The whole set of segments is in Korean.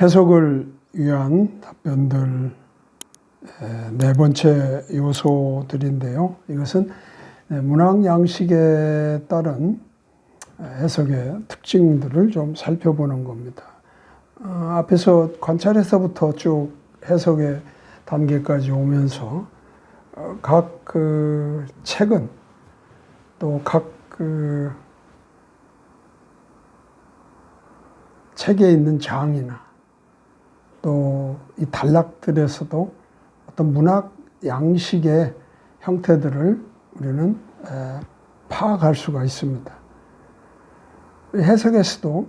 해석을 위한 답변들 네 번째 요소들인데요. 이것은 문학 양식에 따른 해석의 특징들을 좀 살펴보는 겁니다. 앞에서 관찰에서부터 쭉 해석의 단계까지 오면서 각 그 책은 또 각 그 책에 있는 장이나 또 이 단락들에서도 어떤 문학 양식의 형태들을 우리는 파악할 수가 있습니다. 해석에서도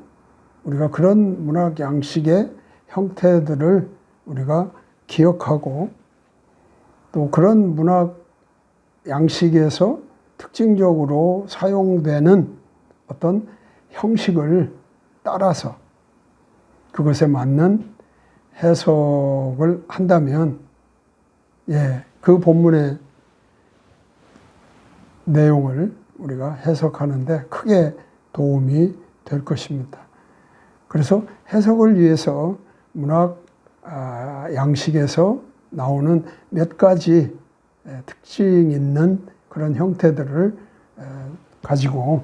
우리가 그런 문학 양식의 형태들을 우리가 기억하고 또 그런 문학 양식에서 특징적으로 사용되는 어떤 형식을 따라서 그것에 맞는 해석을 한다면 그 본문의 내용을 우리가 해석하는데 크게 도움이 될 것입니다. 그래서 해석을 위해서 문학 양식에서 나오는 몇 가지 특징 있는 그런 형태들을 가지고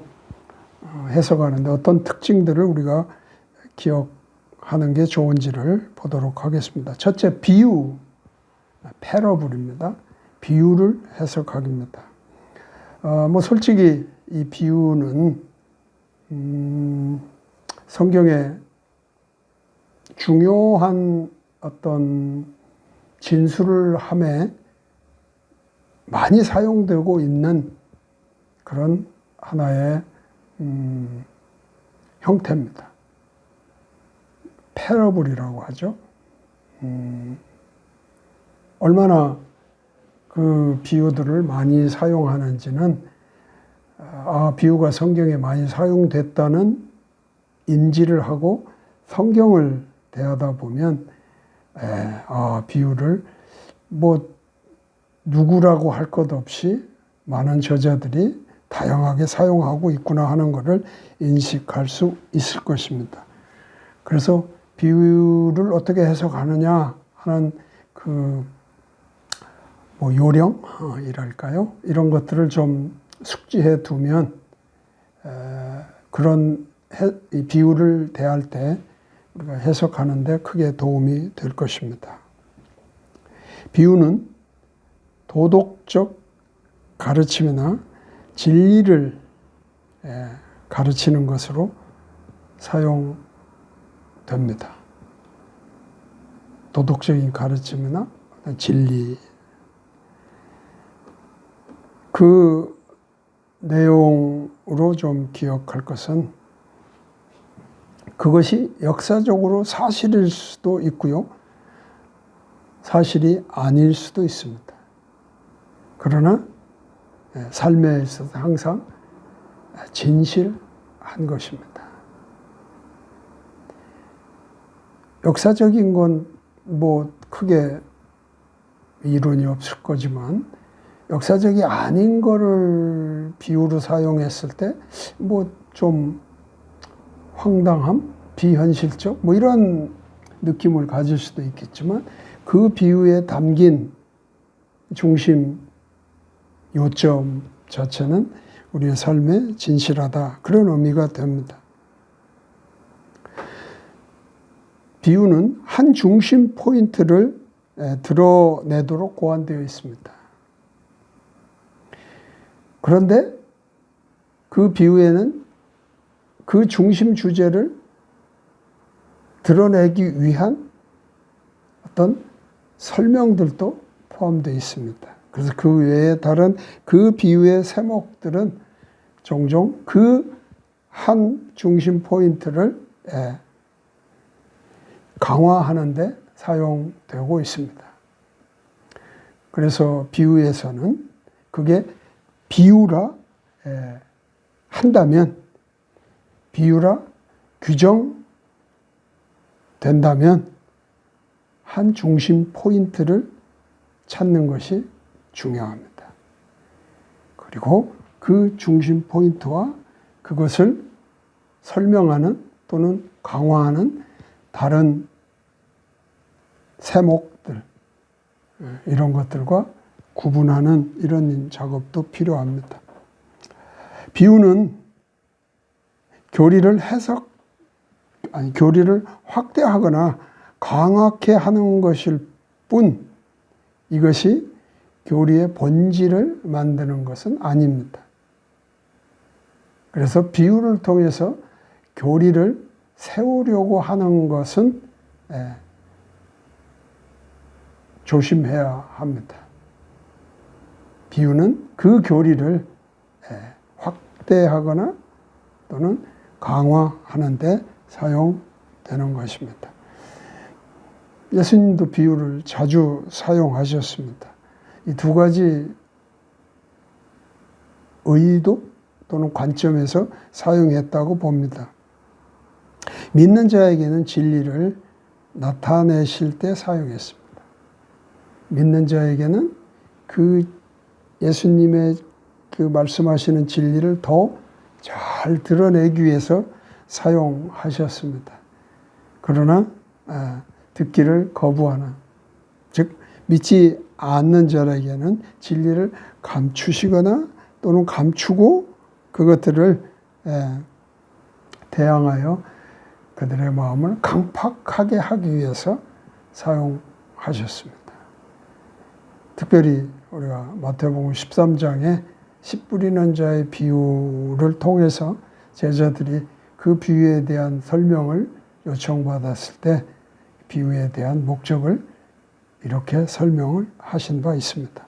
해석하는데 어떤 특징들을 우리가 기억하는 게 좋은지를 보도록 하겠습니다. 첫째, 비유, 패러블입니다. 비유를 해석하기입니다. 솔직히 이 비유는 성경에 중요한 어떤 진술을 함에 많이 사용되고 있는 그런 하나의 형태입니다. 패러블이라고 하죠. 얼마나 그 비유들을 많이 사용하는지는 비유가 성경에 많이 사용됐다는 인지를 하고 성경을 대하다 보면 비유를 누구라고 할 것 없이 많은 저자들이 다양하게 사용하고 있구나 하는 것을 인식할 수 있을 것입니다. 그래서 비유를 어떻게 해석하느냐 하는 요령이랄까요? 이런 것들을 좀 숙지해 두면 그런 이 비유를 대할 때 우리가 해석하는데 크게 도움이 될 것입니다. 비유는 도덕적 가르침이나 진리를 가르치는 것으로 사용됩니다. 도덕적인 가르침이나 진리. 그 내용으로 좀 기억할 것은 그것이 역사적으로 사실일 수도 있고요. 사실이 아닐 수도 있습니다. 그러나 삶에 있어서 항상 진실한 것입니다. 역사적인 건 크게 이론이 없을 거지만 역사적이 아닌 거를 비유로 사용했을 때 좀 황당함, 비현실적 이런 느낌을 가질 수도 있겠지만 그 비유에 담긴 중심 요점 자체는 우리의 삶에 진실하다 그런 의미가 됩니다. 비유는 한 중심 포인트를 드러내도록 고안되어 있습니다. 그런데 그 비유에는 그 중심 주제를 드러내기 위한 어떤 설명들도 포함되어 있습니다. 그래서 그 외에 다른 그 비유의 세목들은 종종 그 한 중심 포인트를 강화하는 데 사용되고 있습니다. 그래서 비유에서는 그게 비유라 한다면, 비유라 규정된다면 한 중심 포인트를 찾는 것이 중요합니다. 그리고 그 중심 포인트와 그것을 설명하는 또는 강화하는 다른 세목들 이런 것들과 구분하는 이런 작업도 필요합니다. 비유는 교리를 확대하거나 강하게 하는 것일 뿐 이것이 교리의 본질을 만드는 것은 아닙니다. 그래서 비유를 통해서 교리를 세우려고 하는 것은 조심해야 합니다. 비유는 그 교리를 확대하거나 또는 강화하는 데 사용되는 것입니다. 예수님도 비유를 자주 사용하셨습니다. 이 두 가지 의도 또는 관점에서 사용했다고 봅니다. 믿는 자에게는 진리를 나타내실 때 사용했습니다. 믿는 자에게는 그 예수님의 그 말씀하시는 진리를 더 잘 드러내기 위해서 사용하셨습니다. 그러나 듣기를 거부하는, 즉 믿지 않는 자에게는 진리를 감추시거나 또는 감추고 그것들을 대항하여 그들의 마음을 강팍하게 하기 위해서 사용하셨습니다. 특별히 우리가 마태복음 13장에 씨 뿌리는 자의 비유를 통해서 제자들이 그 비유에 대한 설명을 요청받았을 때 비유에 대한 목적을 이렇게 설명을 하신 바 있습니다.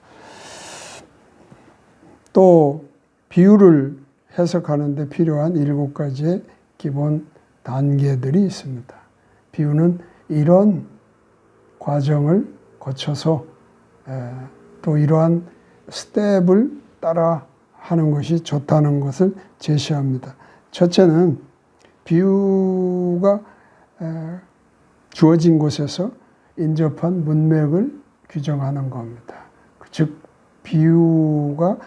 또 비유를 해석하는 데 필요한 7가지의 기본 단계들이 있습니다. 비유는 이런 과정을 거쳐서 또 이러한 스텝을 따라 하는 것이 좋다는 것을 제시합니다. 첫째는 비유가 주어진 곳에서 인접한 문맥을 규정하는 겁니다. 즉 비유가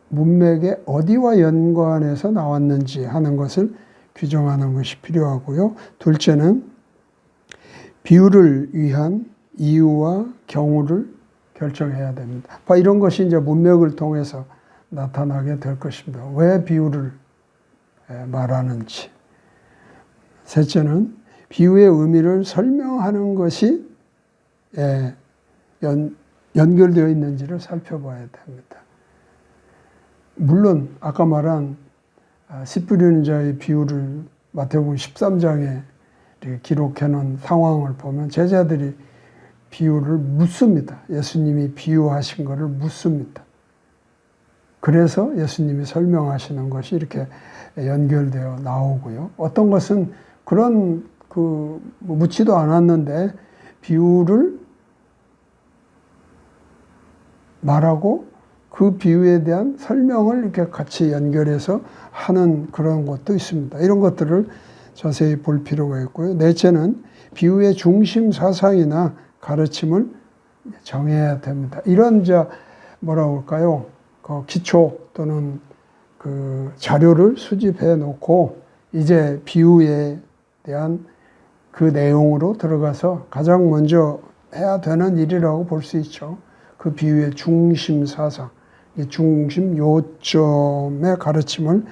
문맥의 어디와 연관해서 나왔는지 하는 것을 규정하는 것이 필요하고요. 둘째는 비유를 위한 이유와 경우를 결정해야 됩니다. 이런 것이 이제 문맥을 통해서 나타나게 될 것입니다. 왜 비유를 말하는지. 셋째는 비유의 의미를 설명하는 것이 연결되어 있는지를 살펴봐야 됩니다. 물론 아까 말한 씨 뿌리는 자의 비유를 마태복음 13장에 기록해 놓은 상황을 보면 제자들이 비유를 묻습니다. 예수님이 비유하신 것을 묻습니다. 그래서 예수님이 설명하시는 것이 이렇게 연결되어 나오고요. 어떤 것은 그런 묻지도 않았는데 비유를 말하고 그 비유에 대한 설명을 이렇게 같이 연결해서 하는 그런 것도 있습니다. 이런 것들을 자세히 볼 필요가 있고요. 넷째는 비유의 중심 사상이나 가르침을 정해야 됩니다. 이런 뭐라고 할까요? 기초 또는 그 자료를 수집해 놓고 이제 비유에 대한 그 내용으로 들어가서 가장 먼저 해야 되는 일이라고 볼 수 있죠. 그 비유의 중심 사상, 중심 요점의 가르침을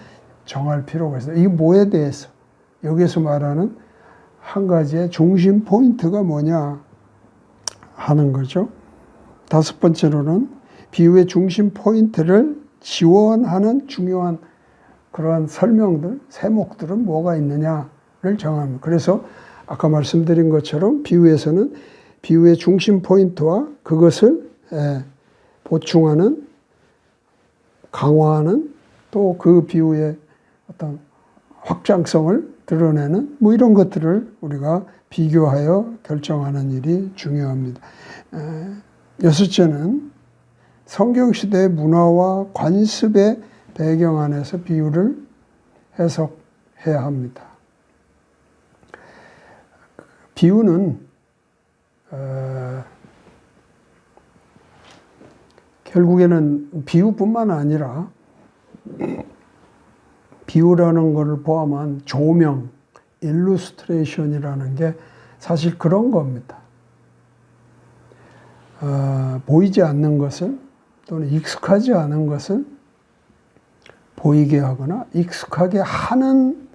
정할 필요가 있어요. 이게 뭐에 대해서? 여기서 말하는 한 가지의 중심 포인트가 뭐냐 하는 거죠. 다섯 번째로는 비유의 중심 포인트를 지원하는 중요한 그러한 설명들, 세목들은 뭐가 있느냐를 정합니다. 그래서 아까 말씀드린 것처럼 비유에서는 비유의 중심 포인트와 그것을 보충하는, 강화하는, 또 그 비유의 어떤 확장성을 드러내는 이런 것들을 우리가 비교하여 결정하는 일이 중요합니다. 여섯째는 성경시대의 문화와 관습의 배경 안에서 비유를 해석해야 합니다. 비유는 결국에는 비유뿐만 아니라 비유라는 것을 포함한 조명, 일루스트레이션이라는 게 사실 그런 겁니다. 보이지 않는 것을 또는 익숙하지 않은 것을 보이게 하거나 익숙하게 하는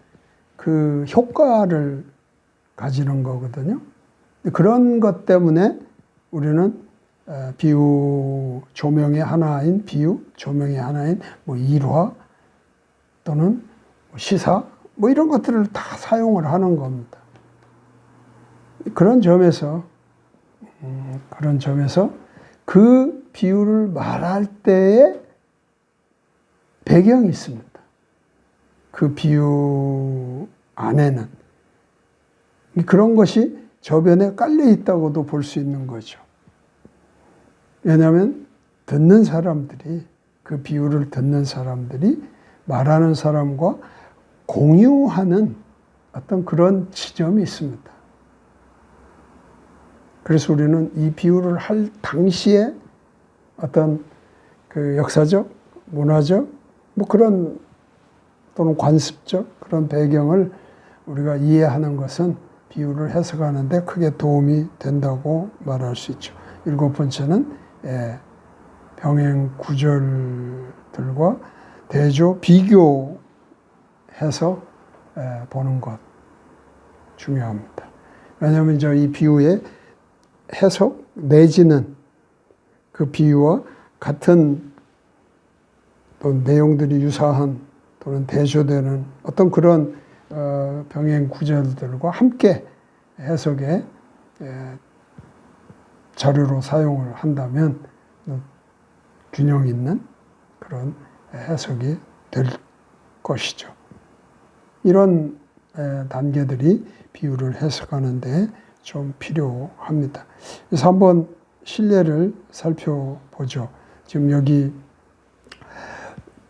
그 효과를 가지는 거거든요. 그런 것 때문에 우리는 비유 조명의 하나인 비유, 조명의 하나인 뭐 일화 또는 시사 뭐 이런 것들을 다 사용을 하는 겁니다. 그런 점에서 그 비유를 말할 때의 배경이 있습니다. 그 비유 안에는 그런 것이 저변에 깔려 있다고도 볼 수 있는 거죠. 왜냐하면 듣는 사람들이, 그 비유를 듣는 사람들이 말하는 사람과 공유하는 어떤 그런 지점이 있습니다. 그래서 우리는 이 비유를 할 당시에 어떤 그 역사적, 문화적, 뭐 그런 또는 관습적 그런 배경을 우리가 이해하는 것은 비유를 해석하는데 크게 도움이 된다고 말할 수 있죠. 7번째는 병행 구절들과 대조, 비교해서 보는 것 중요합니다. 왜냐하면 이 비유의 해석 내지는 그 비유와 같은 또 내용들이 유사한 또는 대조되는 어떤 그런 병행 구절들과 함께 해석의 자료로 사용을 한다면 균형 있는 그런 해석이 될 것이죠. 이런 단계들이 비유를 해석하는 데 좀 필요합니다. 그래서 한번 실례를 살펴보죠. 지금 여기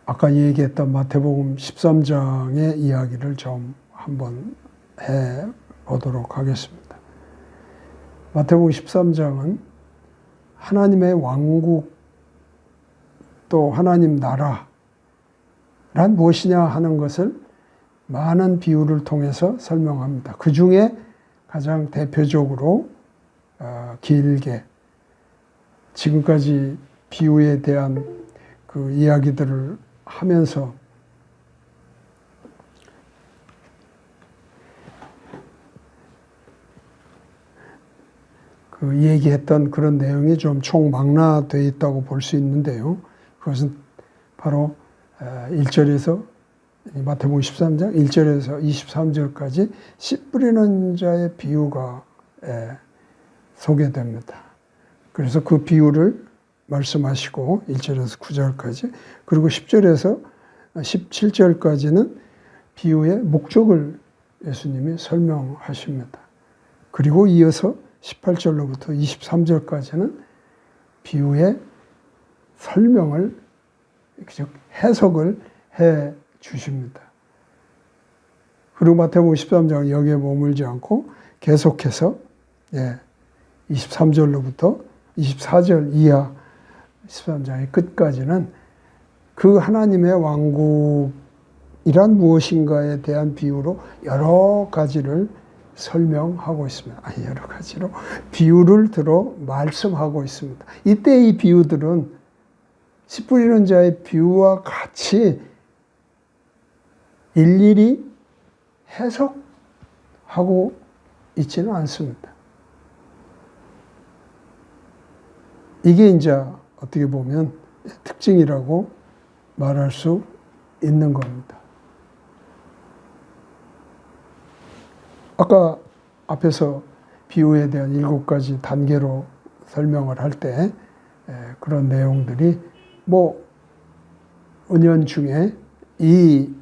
아까 얘기했던 마태복음 13장의 이야기를 좀 한번 해보도록 하겠습니다. 마태복음 13장은 하나님의 왕국 또 하나님 나라란 무엇이냐 하는 것을 많은 비유를 통해서 설명합니다. 그 중에 가장 대표적으로 길게 지금까지 비유에 대한 그 이야기들을 하면서 그 얘기했던 그런 내용이 좀 총망라되어 있다고 볼 수 있는데요. 그것은 바로 1절에서 마태복음 13장 1절에서 23절까지 씨 뿌리는 자의 비유가 소개됩니다. 그래서 그 비유를 말씀하시고 1절에서 9절까지 그리고 10절에서 17절까지는 비유의 목적을 예수님이 설명하십니다. 그리고 이어서 18절로부터 23절까지는 비유의 설명을, 즉 해석을 해 주십니다. 그리고 마태복음 13장은 여기에 머물지 않고 계속해서 23절로부터 24절 이하 13장의 끝까지는 그 하나님의 왕국이란 무엇인가에 대한 비유로 여러 가지를 설명하고 있습니다. 여러 가지로 비유를 들어 말씀하고 있습니다. 이때 이 비유들은 씨 뿌리는 자의 비유와 같이 일일이 해석하고 있지는 않습니다. 이게 이제 어떻게 보면 특징이라고 말할 수 있는 겁니다. 아까 앞에서 비유에 대한 7가지 단계로 설명을 할 때 그런 내용들이 뭐 은연중에 이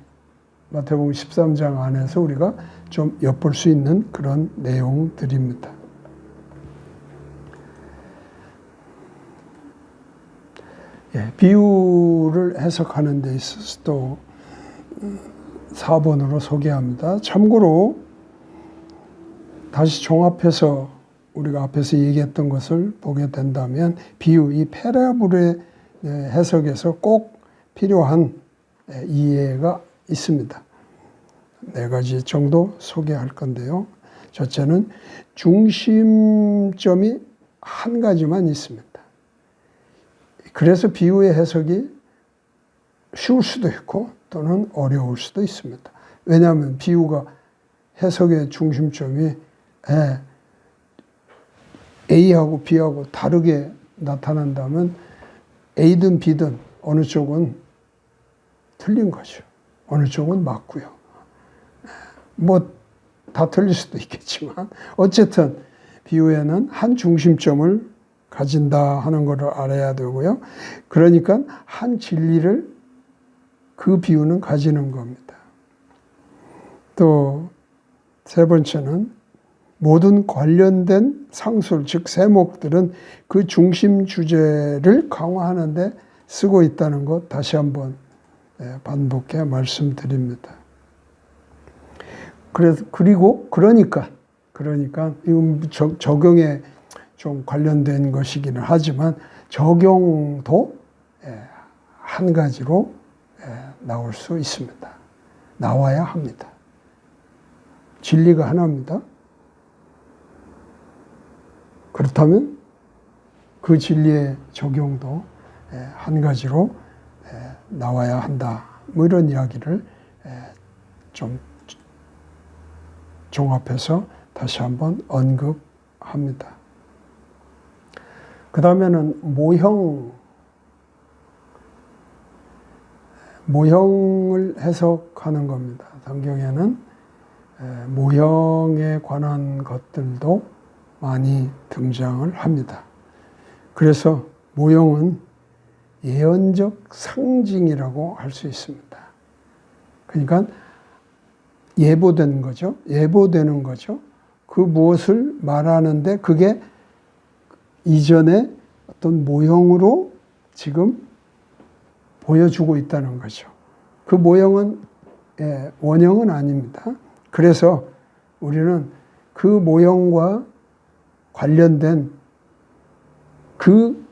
마태복음 13장 안에서 우리가 좀 엿볼 수 있는 그런 내용들입니다. 비유를 해석하는 데 있어서 또 4번으로 소개합니다. 참고로 다시 종합해서 우리가 앞에서 얘기했던 것을 보게 된다면 비유, 이 패러블의 해석에서 꼭 필요한 이해가 있습니다. 4가지 정도 소개할 건데요. 첫째는 중심점이 한 가지만 있습니다. 그래서 비유의 해석이 쉬울 수도 있고 또는 어려울 수도 있습니다. 왜냐하면 비유가 해석의 중심점이 A하고 B하고 다르게 나타난다면 A든 B든 어느 쪽은 틀린 거죠. 어느 쪽은 맞고요. 뭐 다 틀릴 수도 있겠지만 어쨌든 비유에는 한 중심점을 가진다 하는 것을 알아야 되고요. 그러니까 한 진리를 그 비유는 가지는 겁니다. 또 세 번째는 모든 관련된 상술, 즉 세목들은 그 중심 주제를 강화하는 데 쓰고 있다는 것 다시 한번 반복해 말씀드립니다. 그러니까 이건 적용에 좀 관련된 것이기는 하지만 적용도 한 가지로 나올 수 있습니다. 나와야 합니다. 진리가 하나입니다. 그렇다면 그 진리의 적용도 한 가지로 나와야 한다. 뭐 이런 이야기를 좀 종합해서 다시 한번 언급합니다. 그 다음에는 모형을 해석하는 겁니다. 성경에는 모형에 관한 것들도 많이 등장을 합니다. 그래서 모형은 예언적 상징이라고 할 수 있습니다. 그러니까 예보된 거죠. 예보되는 거죠. 그 무엇을 말하는데 그게 이전에 어떤 모형으로 지금 보여주고 있다는 거죠. 그 모형은 원형은 아닙니다. 그래서 우리는 그 모형과 관련된 그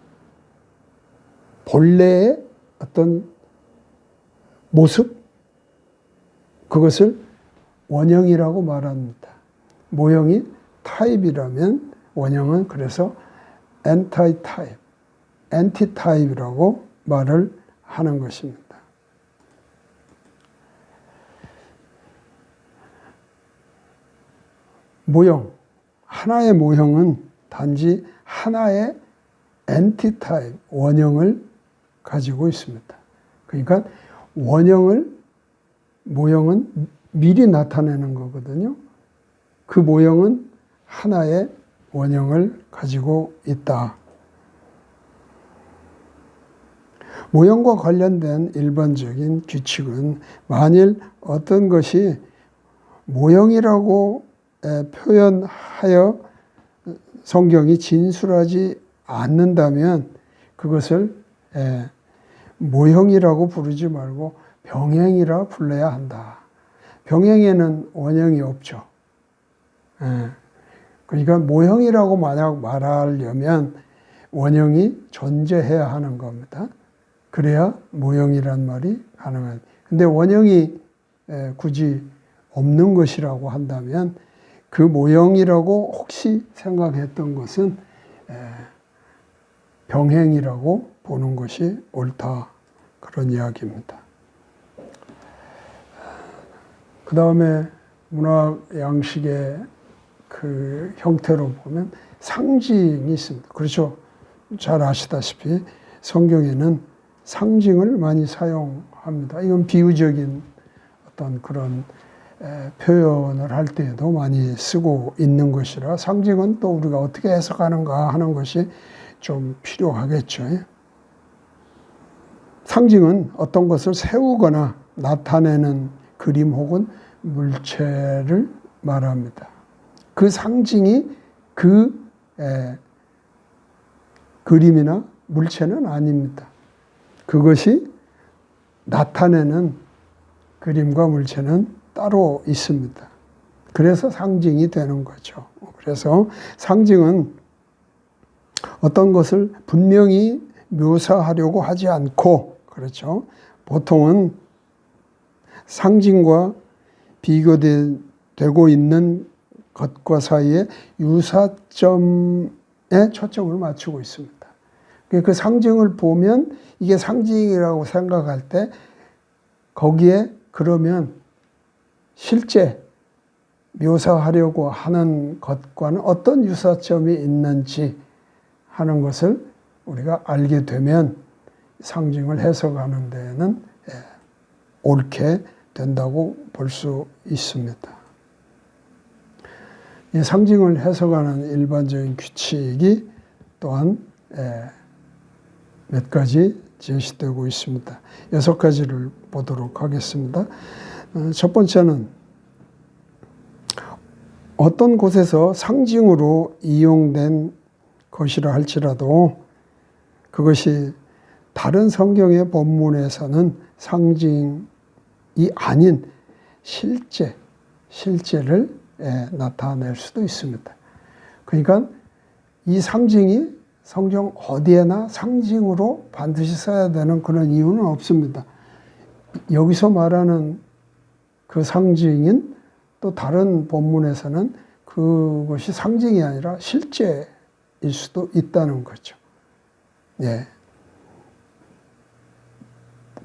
본래의 어떤 모습, 그것을 원형이라고 말합니다. 모형이 타입이라면 원형은 그래서 엔티타입이라고 말을 하는 것입니다. 모형, 하나의 모형은 단지 하나의 엔티타입, 원형을 가지고 있습니다. 그러니까 모형은 미리 나타내는 거거든요. 그 모형은 하나의 원형을 가지고 있다. 모형과 관련된 일반적인 규칙은 만일 어떤 것이 모형이라고 표현하여 성경이 진술하지 않는다면 그것을 모형이라고 부르지 말고 병행이라 불러야 한다. 병행에는 원형이 없죠. 그러니까 모형이라고 만약 말하려면 원형이 존재해야 하는 겁니다. 그래야 모형이란 말이 가능합니다. 근데 원형이 굳이 없는 것이라고 한다면 그 모형이라고 혹시 생각했던 것은 병행이라고 보는 것이 옳다. 그런 이야기입니다. 그 다음에 문학 양식의 그 형태로 보면 상징이 있습니다. 그렇죠. 잘 아시다시피 성경에는 상징을 많이 사용합니다. 이건 비유적인 어떤 그런 표현을 할 때에도 많이 쓰고 있는 것이라 상징은 또 우리가 어떻게 해석하는가 하는 것이 좀 필요하겠죠. 상징은 어떤 것을 세우거나 나타내는 그림 혹은 물체를 말합니다. 그 상징이 그 그림이나 물체는 아닙니다. 그것이 나타내는 그림과 물체는 따로 있습니다. 그래서 상징이 되는 거죠. 그래서 상징은 어떤 것을 분명히 묘사하려고 하지 않고, 그렇죠. 보통은 상징과 비교되고 있는 것과 사이에 유사점을 초점을 맞추고 있습니다. 그 상징을 보면 이게 상징이라고 생각할 때 거기에 그러면 실제 묘사하려고 하는 것과는 어떤 유사점이 있는지 하는 것을 우리가 알게 되면 상징을 해석하는 데는 옳게 된다고 볼 수 있습니다. 이 상징을 해석하는 일반적인 규칙이 또한 몇 가지 제시되고 있습니다. 6가지를 보도록 하겠습니다. 첫 번째는 어떤 곳에서 상징으로 이용된 것이라 할지라도 그것이 다른 성경의 본문에서는 상징이 아닌 실제를 나타낼 수도 있습니다. 그러니까 이 상징이 성경 어디에나 상징으로 반드시 써야 되는 그런 이유는 없습니다. 여기서 말하는 그 상징인 또 다른 본문에서는 그것이 상징이 아니라 실제일 수도 있다는 거죠.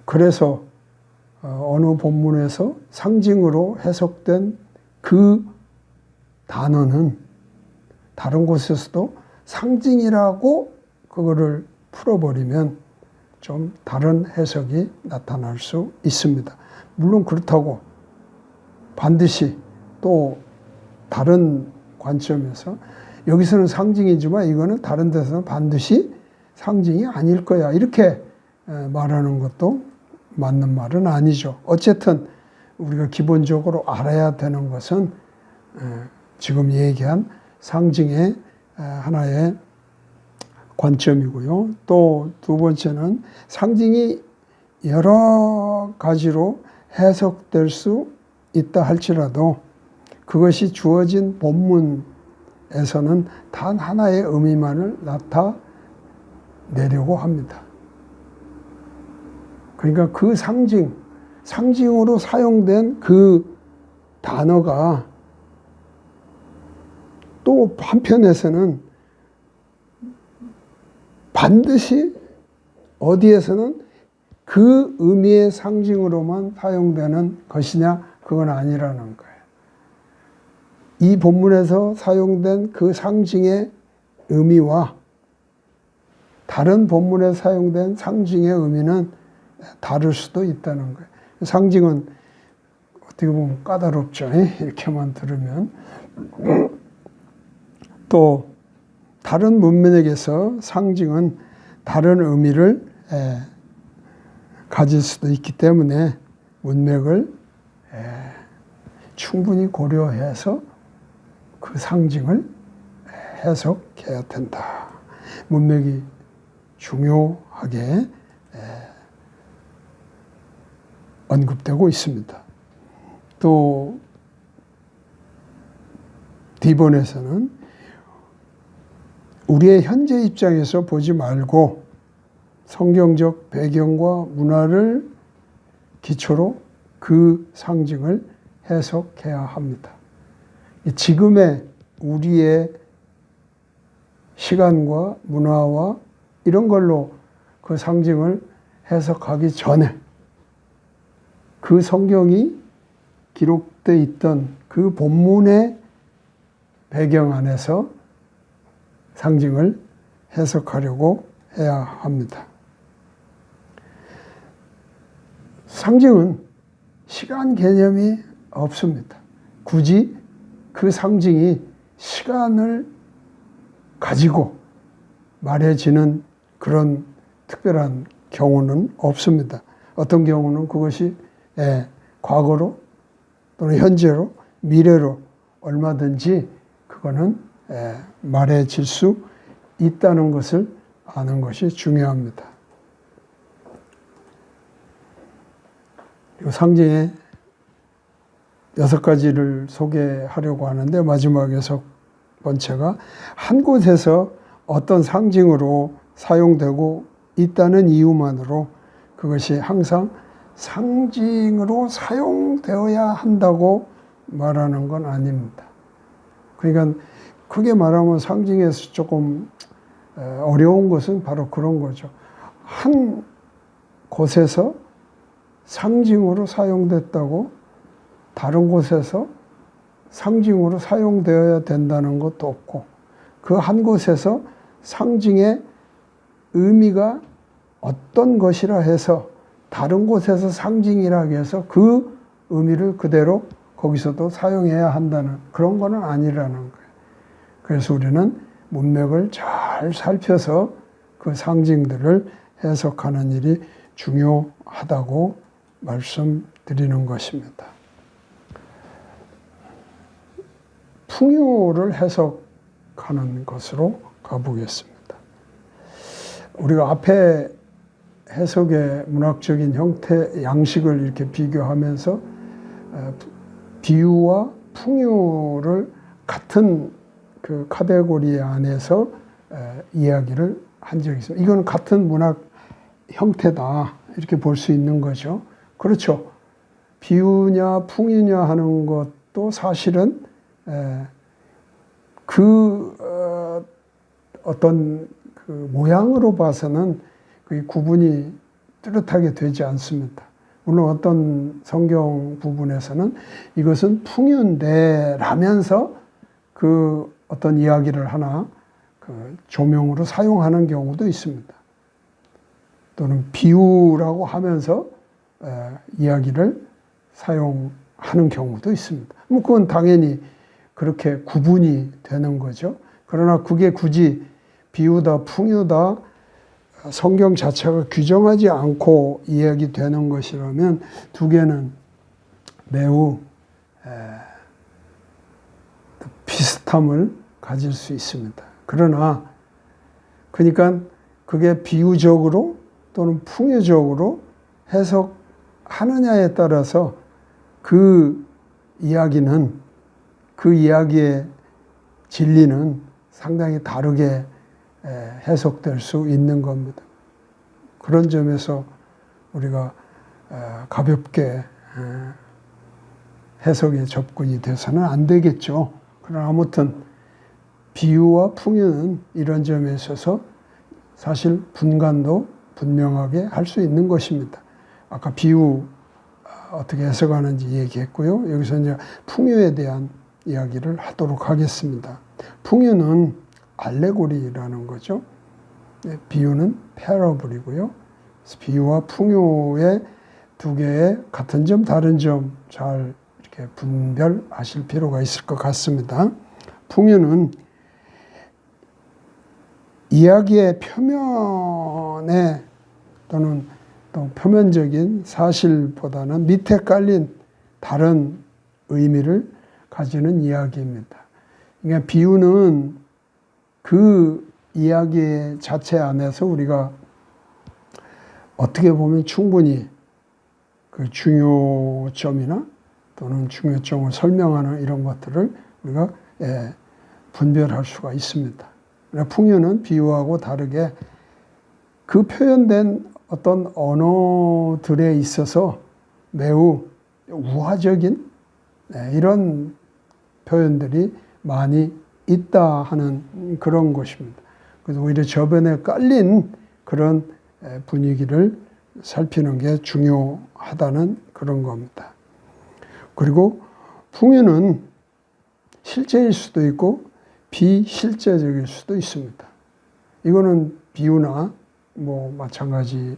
그래서 어느 본문에서 상징으로 해석된 그 단어는 다른 곳에서도 상징이라고 그거를 풀어버리면 좀 다른 해석이 나타날 수 있습니다. 물론 그렇다고 반드시 또 다른 관점에서 여기서는 상징이지만 이거는 다른 데서는 반드시 상징이 아닐 거야 이렇게 말하는 것도 맞는 말은 아니죠. 어쨌든 우리가 기본적으로 알아야 되는 것은 지금 얘기한 상징의 하나의 관점이고요. 또 두 번째는 상징이 여러 가지로 해석될 수 있다 할지라도 그것이 주어진 본문에서는 단 하나의 의미만을 나타내려고 합니다. 그러니까 그 상징으로 사용된 그 단어가 또 한편에서는 반드시 어디에서는 그 의미의 상징으로만 사용되는 것이냐 그건 아니라는 거예요. 이 본문에서 사용된 그 상징의 의미와 다른 본문에 사용된 상징의 의미는 다를 수도 있다는 거예요. 상징은 어떻게 보면 까다롭죠. 이렇게만 들으면. 또 다른 문맥에서 상징은 다른 의미를 가질 수도 있기 때문에 문맥을 충분히 고려해서 그 상징을 해석해야 된다. 문맥이 중요하게 언급되고 있습니다. 또 D본에서는 우리의 현재 입장에서 보지 말고 성경적 배경과 문화를 기초로 그 상징을 해석해야 합니다. 지금의 우리의 시간과 문화와 이런 걸로 그 상징을 해석하기 전에 그 성경이 기록되어 있던 그 본문의 배경 안에서 상징을 해석하려고 해야 합니다. 상징은 시간 개념이 없습니다. 굳이 그 상징이 시간을 가지고 말해지는 그런 특별한 경우는 없습니다. 어떤 경우는 그것이 과거로 또는 현재로 미래로 얼마든지 그거는 말해질 수 있다는 것을 아는 것이 중요합니다. 이 상징의 6가지를 소개하려고 하는데 마지막에 첫 번째가 한 곳에서 어떤 상징으로 사용되고 있다는 이유만으로 그것이 항상 상징으로 사용되어야 한다고 말하는 건 아닙니다. 그러니까 크게 말하면 상징에서 조금 어려운 것은 바로 그런 거죠. 한 곳에서 상징으로 사용됐다고 다른 곳에서 상징으로 사용되어야 된다는 것도 없고, 그 한 곳에서 상징의 의미가 어떤 것이라 해서 다른 곳에서 상징이라 해서 그 의미를 그대로 거기서도 사용해야 한다는 그런 거는 아니라는 거예요. 그래서 우리는 문맥을 잘 살펴서 그 상징들을 해석하는 일이 중요하다고 말씀드리는 것입니다. 풍요를 해석하는 것으로 가보겠습니다. 우리가 앞에 해석의 문학적인 형태, 양식을 이렇게 비교하면서 비유와 풍요를 같은 그 카테고리 안에서 이야기를 한 적이 있어요. 이건 같은 문학 형태다 이렇게 볼 수 있는 거죠. 그렇죠. 비유냐 풍유냐 하는 것도 사실은 어떤 그 모양으로 봐서는 그 구분이 뚜렷하게 되지 않습니다. 물론 어떤 성경 부분에서는 이것은 풍유인데 라면서 그 어떤 이야기를 하나 그 조명으로 사용하는 경우도 있습니다. 또는 비유라고 하면서 이야기를 사용하는 경우도 있습니다. 뭐 그건 당연히 그렇게 구분이 되는 거죠. 그러나 그게 굳이 비유다, 풍유다, 성경 자체가 규정하지 않고 이야기되는 것이라면 두 개는 매우 비슷함을 가질 수 있습니다. 그러나 그러니까 그게 비유적으로 또는 풍유적으로 해석하느냐에 따라서 그 이야기는 그 이야기의 진리는 상당히 다르게 해석될 수 있는 겁니다. 그런 점에서 우리가 가볍게 해석에 접근이 돼서는 안 되겠죠. 그러나 아무튼 비유와 풍유는 이런 점에 있어서 사실 분간도 분명하게 할 수 있는 것입니다. 아까 비유 어떻게 해석하는지 얘기했고요. 여기서 이제 풍유에 대한 이야기를 하도록 하겠습니다. 풍유는 알레고리라는 거죠. 비유는 패러블이고요. 비유와 풍유의 두 개의 같은 점, 다른 점 잘 이렇게 분별하실 필요가 있을 것 같습니다. 풍유는 이야기의 표면에 또는 또 표면적인 사실보다는 밑에 깔린 다른 의미를 가지는 이야기입니다. 그러니까 비유는 그 이야기 자체 안에서 우리가 어떻게 보면 충분히 그 중요점이나 또는 중요점을 설명하는 이런 것들을 우리가 분별할 수가 있습니다. 그러니까 풍유는 비유하고 다르게 그 표현된 어떤 언어들에 있어서 매우 우화적인 이런 표현들이 많이 있다 하는 그런 것입니다. 그래서 오히려 저변에 깔린 그런 분위기를 살피는 게 중요하다는 그런 겁니다. 그리고 풍유는 실제일 수도 있고 비실제적일 수도 있습니다. 이거는 비유나 뭐 마찬가지인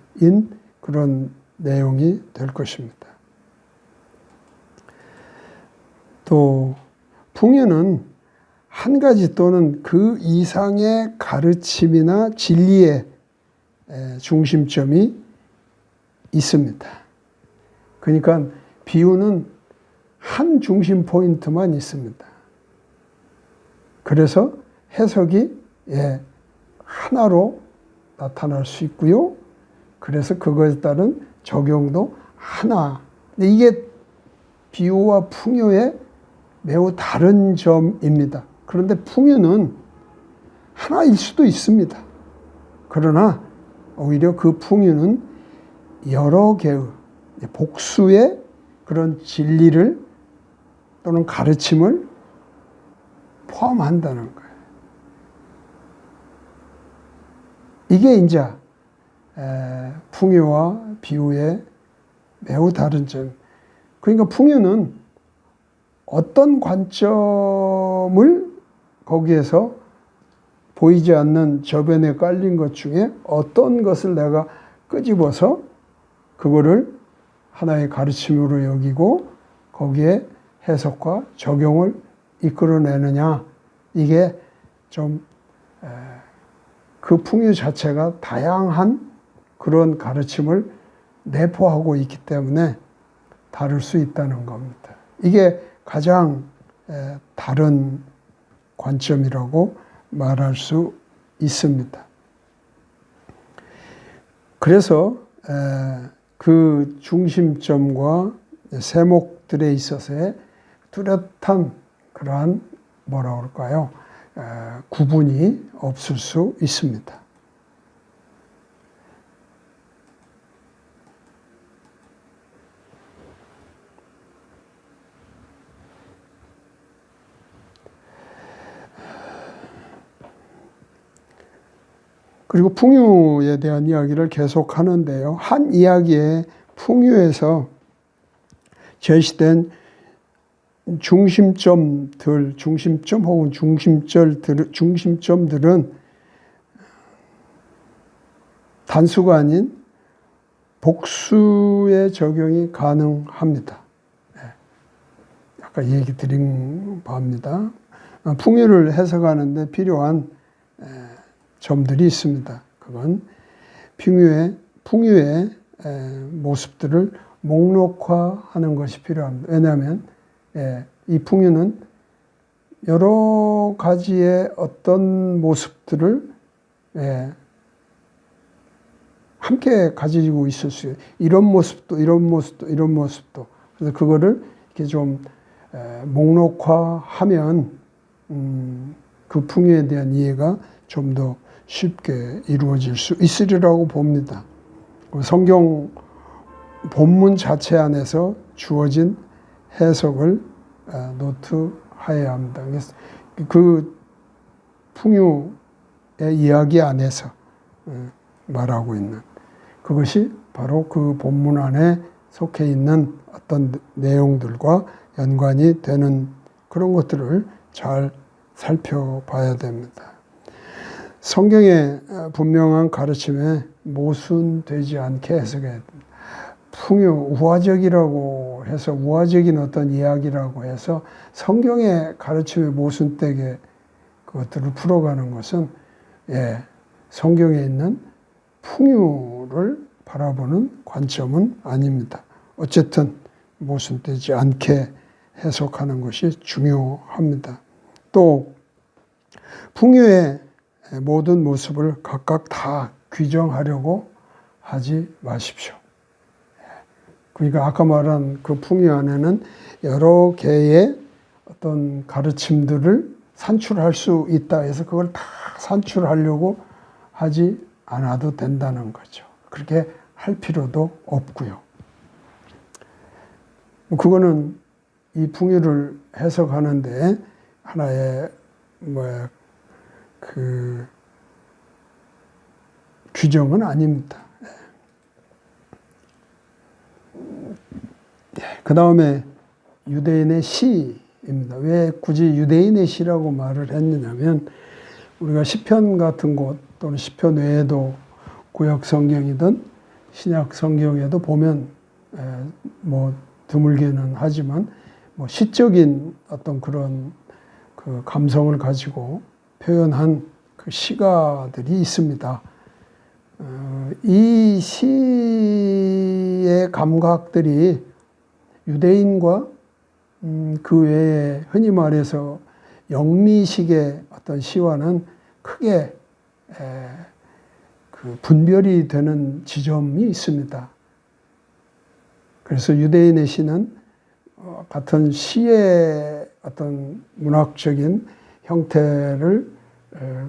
그런 내용이 될 것입니다. 또 풍유는 한 가지 또는 그 이상의 가르침이나 진리의 중심점이 있습니다. 그러니까 비유는 한 중심 포인트만 있습니다. 그래서 해석이 하나로 나타날 수 있고요. 그래서 그것에 따른 적용도 하나. 근데 이게 비유와 풍유의 매우 다른 점입니다. 그런데 풍유는 하나일 수도 있습니다. 그러나 오히려 그 풍유는 여러 개의 복수의 그런 진리를 또는 가르침을 포함한다는 거예요. 이게 이제 풍요와 비유의 매우 다른 점. 그러니까 풍요는 어떤 관점을 거기에서 보이지 않는 저변에 깔린 것 중에 어떤 것을 내가 끄집어서 그거를 하나의 가르침으로 여기고 거기에 해석과 적용을 이끌어내느냐. 이게 좀 그 풍요 자체가 다양한 그런 가르침을 내포하고 있기 때문에 다를 수 있다는 겁니다. 이게 가장 다른 관점이라고 말할 수 있습니다. 그래서 그 중심점과 세목들에 있어서의 뚜렷한 그러한 뭐라 그럴까요? 구분이 없을 수 있습니다. 그리고 풍요에 대한 이야기를 계속 하는데요. 한 이야기에 풍요에서 제시된 중심점들, 중심점 혹은 중심점들은 단수가 아닌 복수의 적용이 가능합니다. 아까 얘기 드린 바입니다. 풍요를 해석하는데 필요한 점들이 있습니다. 그건 풍요의 모습들을 목록화하는 것이 필요합니다. 왜냐하면 이 풍요는 여러 가지의 어떤 모습들을 함께 가지고 있을 수 있어요. 이런 모습도 이런 모습도 이런 모습도. 그래서 그거를 이렇게 좀 목록화하면 그 풍요에 대한 이해가 좀 더 쉽게 이루어질 수 있으리라고 봅니다. 성경 본문 자체 안에서 주어진 해석을 노트해야 합니다. 그 풍요의 이야기 안에서 말하고 있는 그것이 바로 그 본문 안에 속해 있는 어떤 내용들과 연관이 되는 그런 것들을 잘 살펴봐야 됩니다. 성경의 분명한 가르침에 모순되지 않게 해석해야 됩니다. 풍요, 우화적이라고 해서 우화적인 어떤 이야기라고 해서 성경의 가르침에 모순되게 그것들을 풀어가는 것은 성경에 있는 풍요를 바라보는 관점은 아닙니다. 어쨌든 모순되지 않게 해석하는 것이 중요합니다. 또 풍요의 모든 모습을 각각 다 규정하려고 하지 마십시오. 그러니까 아까 말한 그 풍요 안에는 여러 개의 어떤 가르침들을 산출할 수 있다 해서 그걸 다 산출하려고 하지 않아도 된다는 거죠. 그렇게 할 필요도 없고요. 그거는 이 풍요를 해석하는데 하나의 그 규정은 아닙니다. 그 다음에 유대인의 시입니다. 왜 굳이 유대인의 시라고 말을 했느냐면 우리가 시편 같은 곳 또는 시편 외에도 구약 성경이든 신약 성경에도 보면 뭐 드물게는 하지만 뭐 시적인 어떤 그런 그 감성을 가지고 표현한 그 시가들이 있습니다. 이 시의 감각들이 유대인과 그 외에 흔히 말해서 영미식의 어떤 시와는 크게 그 분별이 되는 지점이 있습니다. 그래서 유대인의 시는 같은 시의 어떤 문학적인 형태를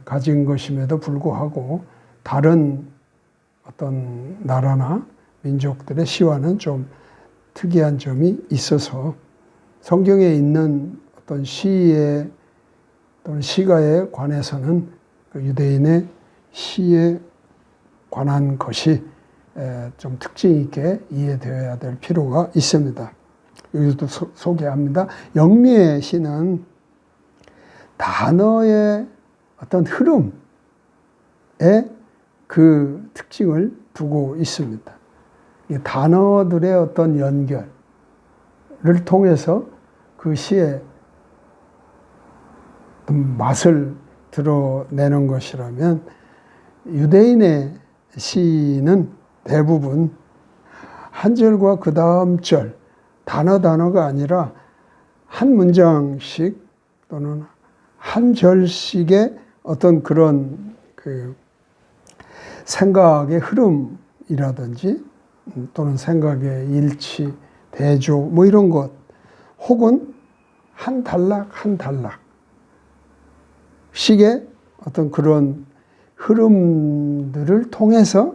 가진 것임에도 불구하고 다른 어떤 나라나 민족들의 시와는 좀 특이한 점이 있어서 성경에 있는 어떤 시의 또는 시가에 관해서는 그 유대인의 시의 관한 것이 좀 특징 있게 이해되어야 될 필요가 있습니다. 여기서도 소개합니다. 영미의 시는 단어의 어떤 흐름에 그 특징을 두고 있습니다. 이 단어들의 어떤 연결을 통해서 그 시의 맛을 드러내는 것이라면, 유대인의 시는 대부분 한 절과 그 다음 절, 단어가 아니라 한 문장씩 또는 한 절씩의 어떤 그런 그 생각의 흐름이라든지 또는 생각의 일치, 대조 뭐 이런 것, 혹은 한 단락 한 단락 식의 어떤 그런 흐름들을 통해서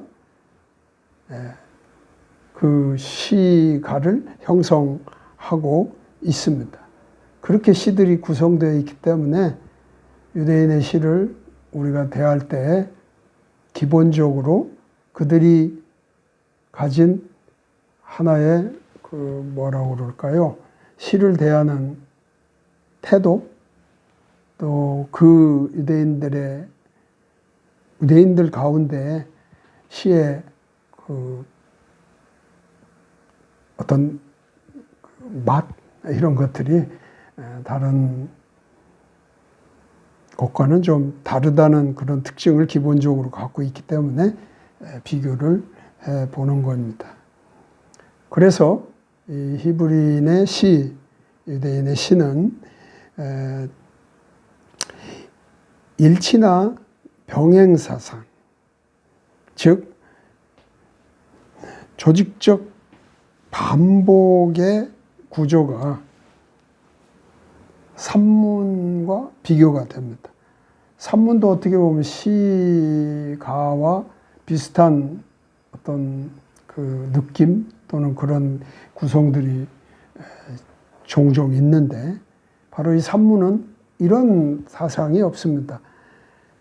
그 시가를 형성하고 있습니다. 그렇게 시들이 구성되어 있기 때문에 유대인의 시를 우리가 대할 때 기본적으로 그들이 가진 하나의 그 뭐라고 그럴까요? 시를 대하는 태도, 또 그 유대인들 가운데 시의 그 어떤 맛, 이런 것들이 다른 곳과는 좀 다르다는 그런 특징을 기본적으로 갖고 있기 때문에 비교를 해 보는 겁니다. 그래서 이 히브리인의 시, 유대인의 시는 일치나 병행사상, 즉 조직적 반복의 구조가 산문과 비교가 됩니다. 산문도 어떻게 보면 시가와 비슷한 어떤 그 느낌 또는 그런 구성들이 종종 있는데, 바로 이 산문은 이런 사상이 없습니다.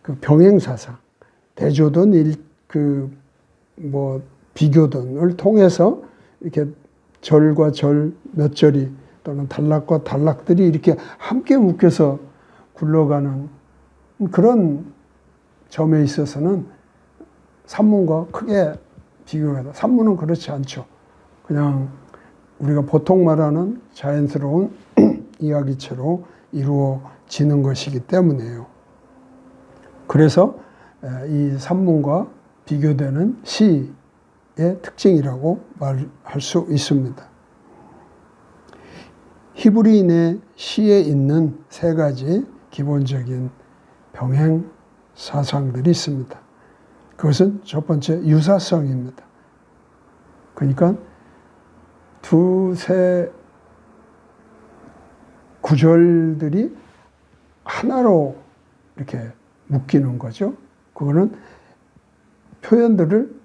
그 병행사상, 대조든 비교든을 통해서 이렇게 절과 절 몇 절이 또는 단락과 단락들이 이렇게 함께 묶여서 굴러가는 그런 점에 있어서는 산문과 크게 비교가 돼. 산문은 그렇지 않죠. 그냥 우리가 보통 말하는 자연스러운 이야기체로 이루어지는 것이기 때문이에요. 그래서 이 산문과 비교되는 시의 특징이라고 말할 수 있습니다. 히브리인의 시에 있는 세 가지 기본적인 병행 사상들이 있습니다. 그것은 첫 번째 유사성입니다. 그러니까 두세 구절들이 하나로 이렇게 묶이는 거죠. 그거는 표현들을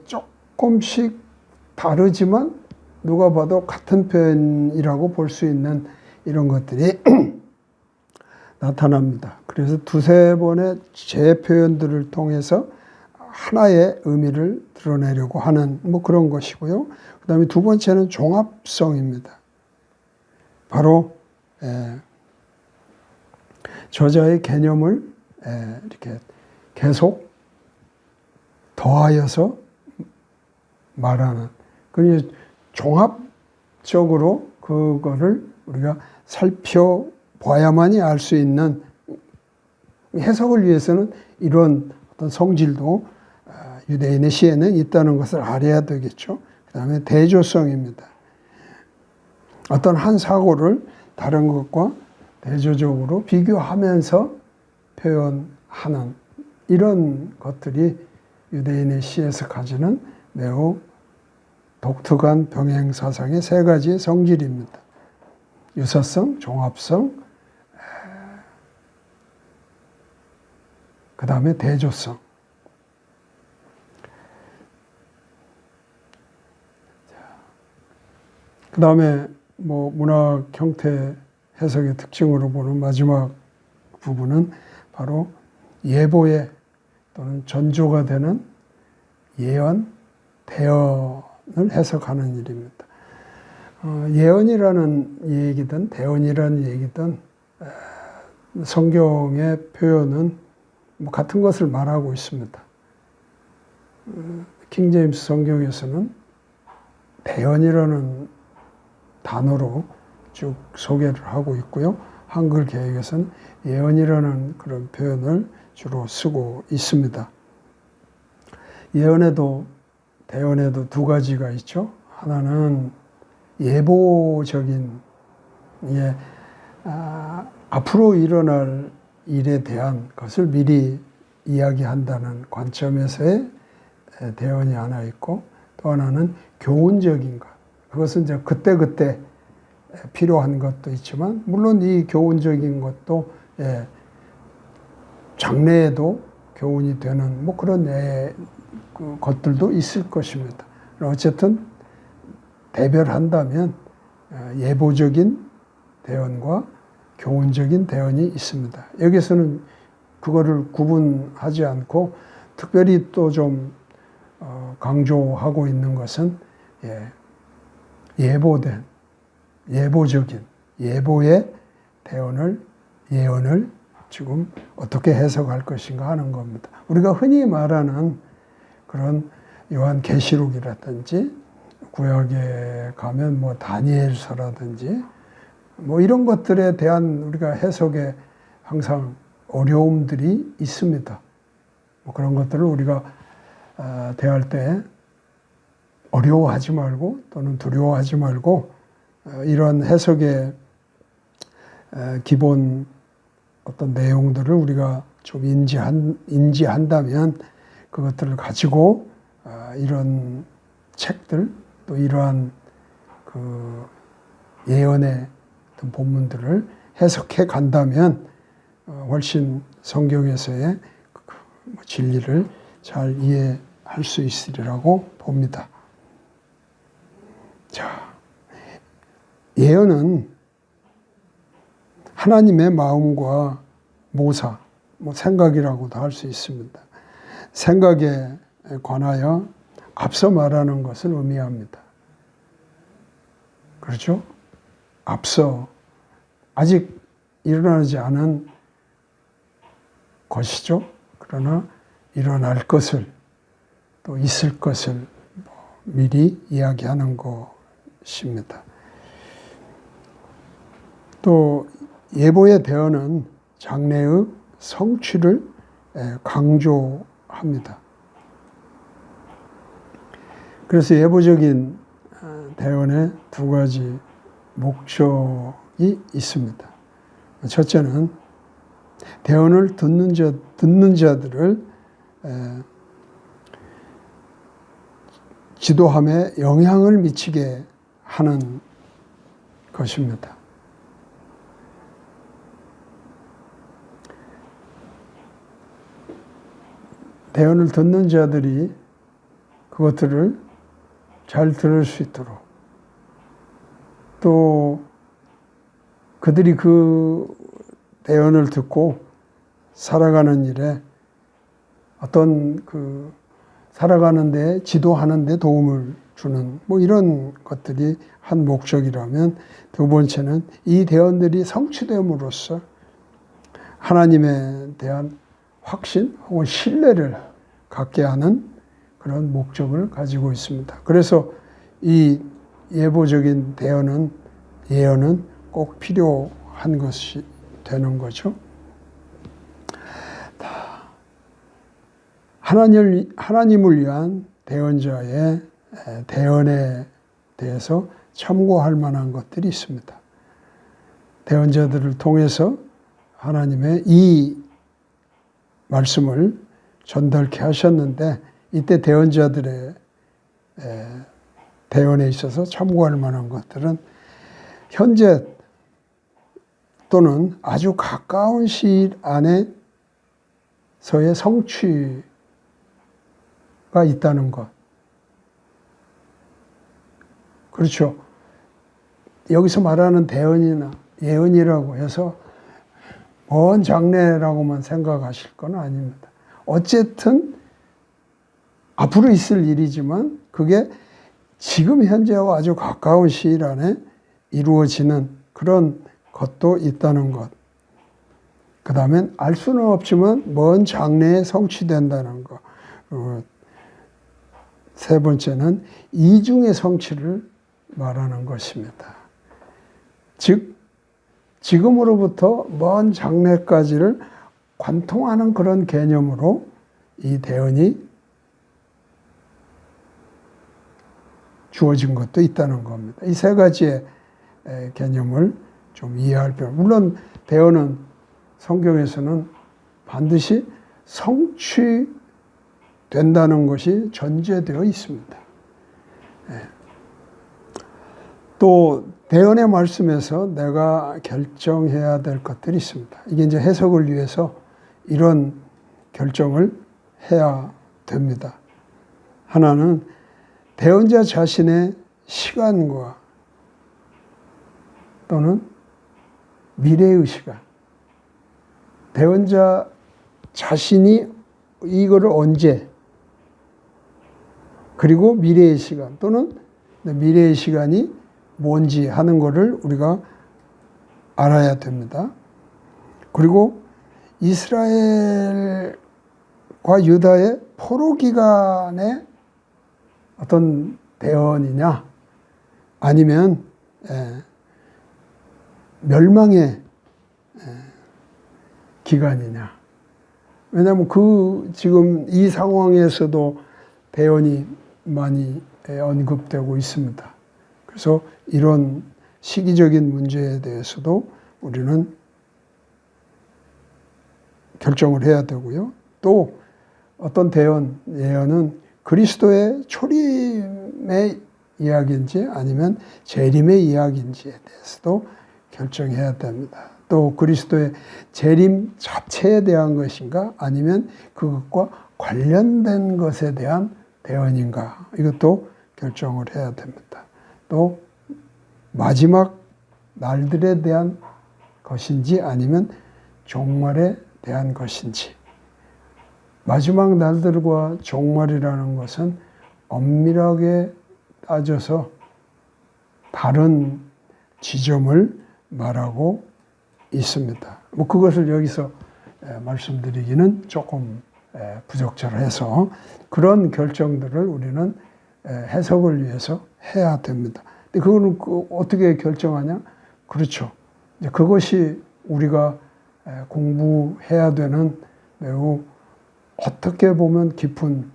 조금씩 다르지만 누가 봐도 같은 표현이라고 볼 수 있는 이런 것들이 나타납니다. 그래서 두세 번의 재표현들을 통해서 하나의 의미를 드러내려고 하는 뭐 그런 것이고요. 그 다음에 두 번째는 종합성입니다. 바로 저자의 개념을 이렇게 계속 더하여서 말하는, 그러니 종합적으로 그거를 우리가 살펴봐야만이 알 수 있는, 해석을 위해서는 이런 어떤 성질도 유대인의 시에는 있다는 것을 알아야 되겠죠. 그 다음에 대조성입니다. 어떤 한 사고를 다른 것과 대조적으로 비교하면서 표현하는 이런 것들이 유대인의 시에서 가지는 매우 독특한 병행사상의 세 가지의 성질입니다. 유사성, 종합성, 그 다음에 대조성. 그 다음에 뭐 문학 형태 해석의 특징으로 보는 마지막 부분은 바로 예보의 또는 전조가 되는 예언, 대언을 해석하는 일입니다. 예언이라는 얘기든 대언이라는 얘기든 성경의 표현은 뭐 같은 것을 말하고 있습니다. 킹제임스 성경에서는 대언이라는 단어로 쭉 소개를 하고 있고요. 한글 개역에서는 예언이라는 그런 표현을 주로 쓰고 있습니다. 예언에도 대언에도 두 가지가 있죠. 하나는 예보적인 앞으로 일어날 일에 대한 것을 미리 이야기한다는 관점에서의 대언이 하나 있고, 또 하나는 교훈적인 것. 그것은 이제 그때그때 필요한 것도 있지만, 물론 이 교훈적인 것도 장래에도 교훈이 되는 뭐 그런 것들도 있을 것입니다. 어쨌든 대별한다면 예보적인 대언과 교훈적인 대언이 있습니다. 여기서는 그거를 구분하지 않고 특별히 또 좀 강조하고 있는 것은 예보된, 예보적인, 예보의 대언을, 예언을 지금 어떻게 해석할 것인가 하는 겁니다. 우리가 흔히 말하는 그런 요한계시록이라든지 구약에 가면 뭐 다니엘서라든지 뭐 이런 것들에 대한 우리가 해석에 항상 어려움들이 있습니다. 뭐 그런 것들을 우리가 대할 때 어려워하지 말고 또는 두려워하지 말고 이런 해석의 기본 어떤 내용들을 우리가 좀 인지한다면 그것들을 가지고 이런 책들 또 이러한 그 예언의 어떤 본문들을 해석해 간다면 훨씬 성경에서의 진리를 잘 이해할 수 있으리라고 봅니다. 자, 예언은 하나님의 마음과 모사, 뭐 생각이라고도 할 수 있습니다. 생각에 관하여 앞서 말하는 것을 의미합니다. 그렇죠? 앞서 아직 일어나지 않은 것이죠. 그러나 일어날 것을 또 있을 것을 미리 이야기하는 것입니다. 또 예보의 대언은 장래의 성취를 강조합니다. 그래서 예보적인 대언에 두 가지 목적이 있습니다. 첫째는 대언을 듣는 자들을 지도함에 영향을 미치게 하는 것입니다. 대언을 듣는 자들이 그것들을 잘 들을 수 있도록 또 그들이 그 대언을 듣고 살아가는 일에 어떤 그 살아가는 데 지도하는 데 도움을 주는 뭐 이런 것들이 한 목적이라면, 두 번째는 이 대언들이 성취됨으로써 하나님에 대한 확신 혹은 신뢰를 갖게 하는 그런 목적을 가지고 있습니다. 그래서 이 예보적인 예언은 꼭 필요한 것이 되는 거죠. 하나님을 위한 대언자의 대언에 대해서 참고할 만한 것들이 있습니다. 대언자들을 통해서 하나님의 이 말씀을 전달케 하셨는데, 이때 대언자들의 대언에 있어서 참고할 만한 것들은 현재 또는 아주 가까운 시일 안에서의 성취가 있다는 것. 그렇죠. 여기서 말하는 대언이나 예언이라고 해서 먼 장래라고만 생각하실 건 아닙니다. 어쨌든 앞으로 있을 일이지만 그게 지금 현재와 아주 가까운 시일 안에 이루어지는 그런 것도 있다는 것. 그 다음엔 알 수는 없지만 먼 장래에 성취된다는 것. 세 번째는 이중의 성취를 말하는 것입니다. 즉 지금으로부터 먼 장래까지를 관통하는 그런 개념으로 이 대언이 주어진 것도 있다는 겁니다. 이 세 가지의 개념을 좀 이해할 필요. 물론 대언은 성경에서는 반드시 성취된다는 것이 전제되어 있습니다. 또 대언의 말씀에서 내가 결정해야 될 것들이 있습니다. 이게 이제 해석을 위해서 이런 결정을 해야 됩니다. 하나는 대언자 자신의 시간과 또는 미래의 시간. 대언자 자신이 이거를 언제 그리고 미래의 시간 또는 미래의 시간이 뭔지 하는 것을 우리가 알아야 됩니다. 그리고 이스라엘과 유다의 포로 기간의 어떤 대언이냐 아니면 멸망의 기간이냐. 왜냐하면 지금 이 상황에서도 대언이 많이 언급되고 있습니다. 그래서 이런 시기적인 문제에 대해서도 우리는 결정을 해야 되고요. 또 어떤 대언, 예언은 그리스도의 초림의 이야기인지 아니면 재림의 이야기인지에 대해서도 결정해야 됩니다. 또 그리스도의 재림 자체에 대한 것인가 아니면 그것과 관련된 것에 대한 대언인가 이것도 결정을 해야 됩니다. 또 마지막 날들에 대한 것인지 아니면 종말에 대한 것인지. 마지막 날들과 종말이라는 것은 엄밀하게 따져서 다른 지점을 말하고 있습니다. 뭐 그것을 여기서 말씀드리기는 조금 부적절해서 그런 결정들을 우리는 해석을 위해서 해야 됩니다. 근데 그거는 어떻게 결정하냐? 그렇죠. 그것이 우리가 공부해야 되는 매우 어떻게 보면 깊은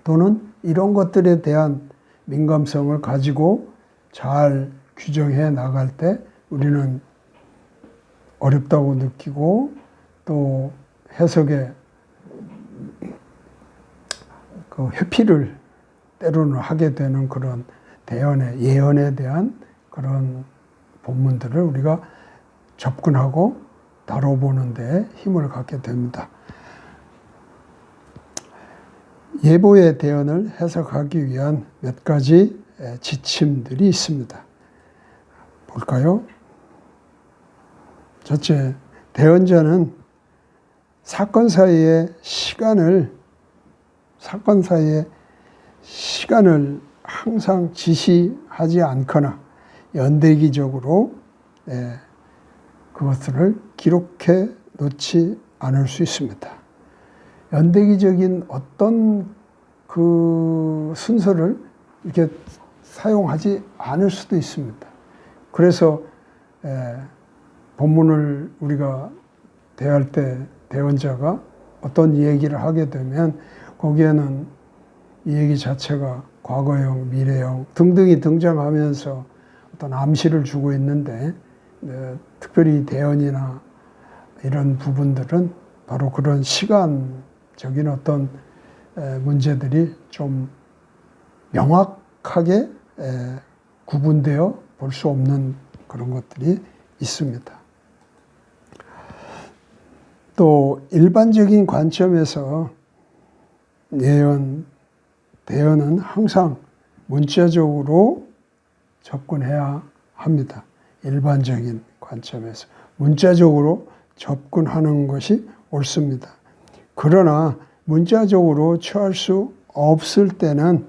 또는 이런 것들에 대한 민감성을 가지고 잘 규정해 나갈 때 우리는 어렵다고 느끼고 또 해석에 그 회피를 때로는 하게 되는 그런 대언의 예언에 대한 그런 본문들을 우리가 접근하고 다뤄보는 데 힘을 갖게 됩니다. 예보의 대언을 해석하기 위한 몇 가지 지침들이 있습니다. 볼까요? 첫째, 대언자는 사건 사이의 시간을 항상 지시하지 않거나 연대기적으로 그것들을 기록해 놓지 않을 수 있습니다. 연대기적인 어떤 그 순서를 이렇게 사용하지 않을 수도 있습니다. 그래서 본문을 우리가 대할 때 대언자가 어떤 얘기를 하게 되면 거기에는 이 얘기 자체가 과거형, 미래형 등등이 등장하면서 어떤 암시를 주고 있는데 특별히 대언이나 이런 부분들은 바로 그런 시간적인 어떤 문제들이 좀 명확하게 구분되어 볼 수 없는 그런 것들이 있습니다. 또 일반적인 관점에서 대언은 항상 문자적으로 접근해야 합니다. 일반적인 관점에서 문자적으로 접근하는 것이 옳습니다. 그러나 문자적으로 취할 수 없을 때는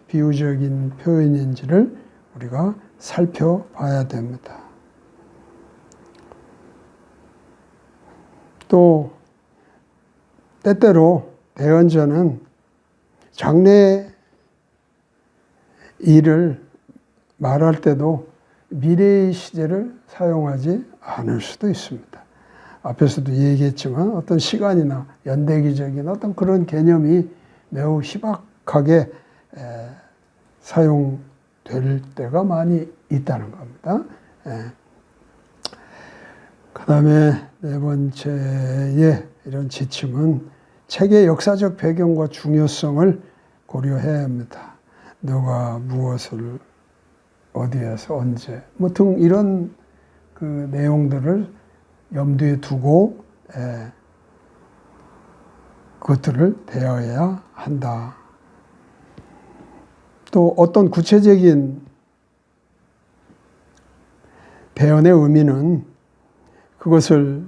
비유적인 표현인지를 우리가 살펴봐야 됩니다. 또 때때로 대언자는 장래 일을 말할 때도 미래의 시제를 사용하지 않을 수도 있습니다. 앞에서도 얘기했지만 어떤 시간이나 연대기적인 어떤 그런 개념이 매우 희박하게 사용될 때가 많이 있다는 겁니다. 그 다음에 네 번째의 이런 지침은 책의 역사적 배경과 중요성을 고려해야 합니다. 누가 무엇을 어디에서 언제 뭐 등 이런 그 내용들을 염두에 두고 그것들을 대하여야 한다. 또 어떤 구체적인 대언의 의미는 그것을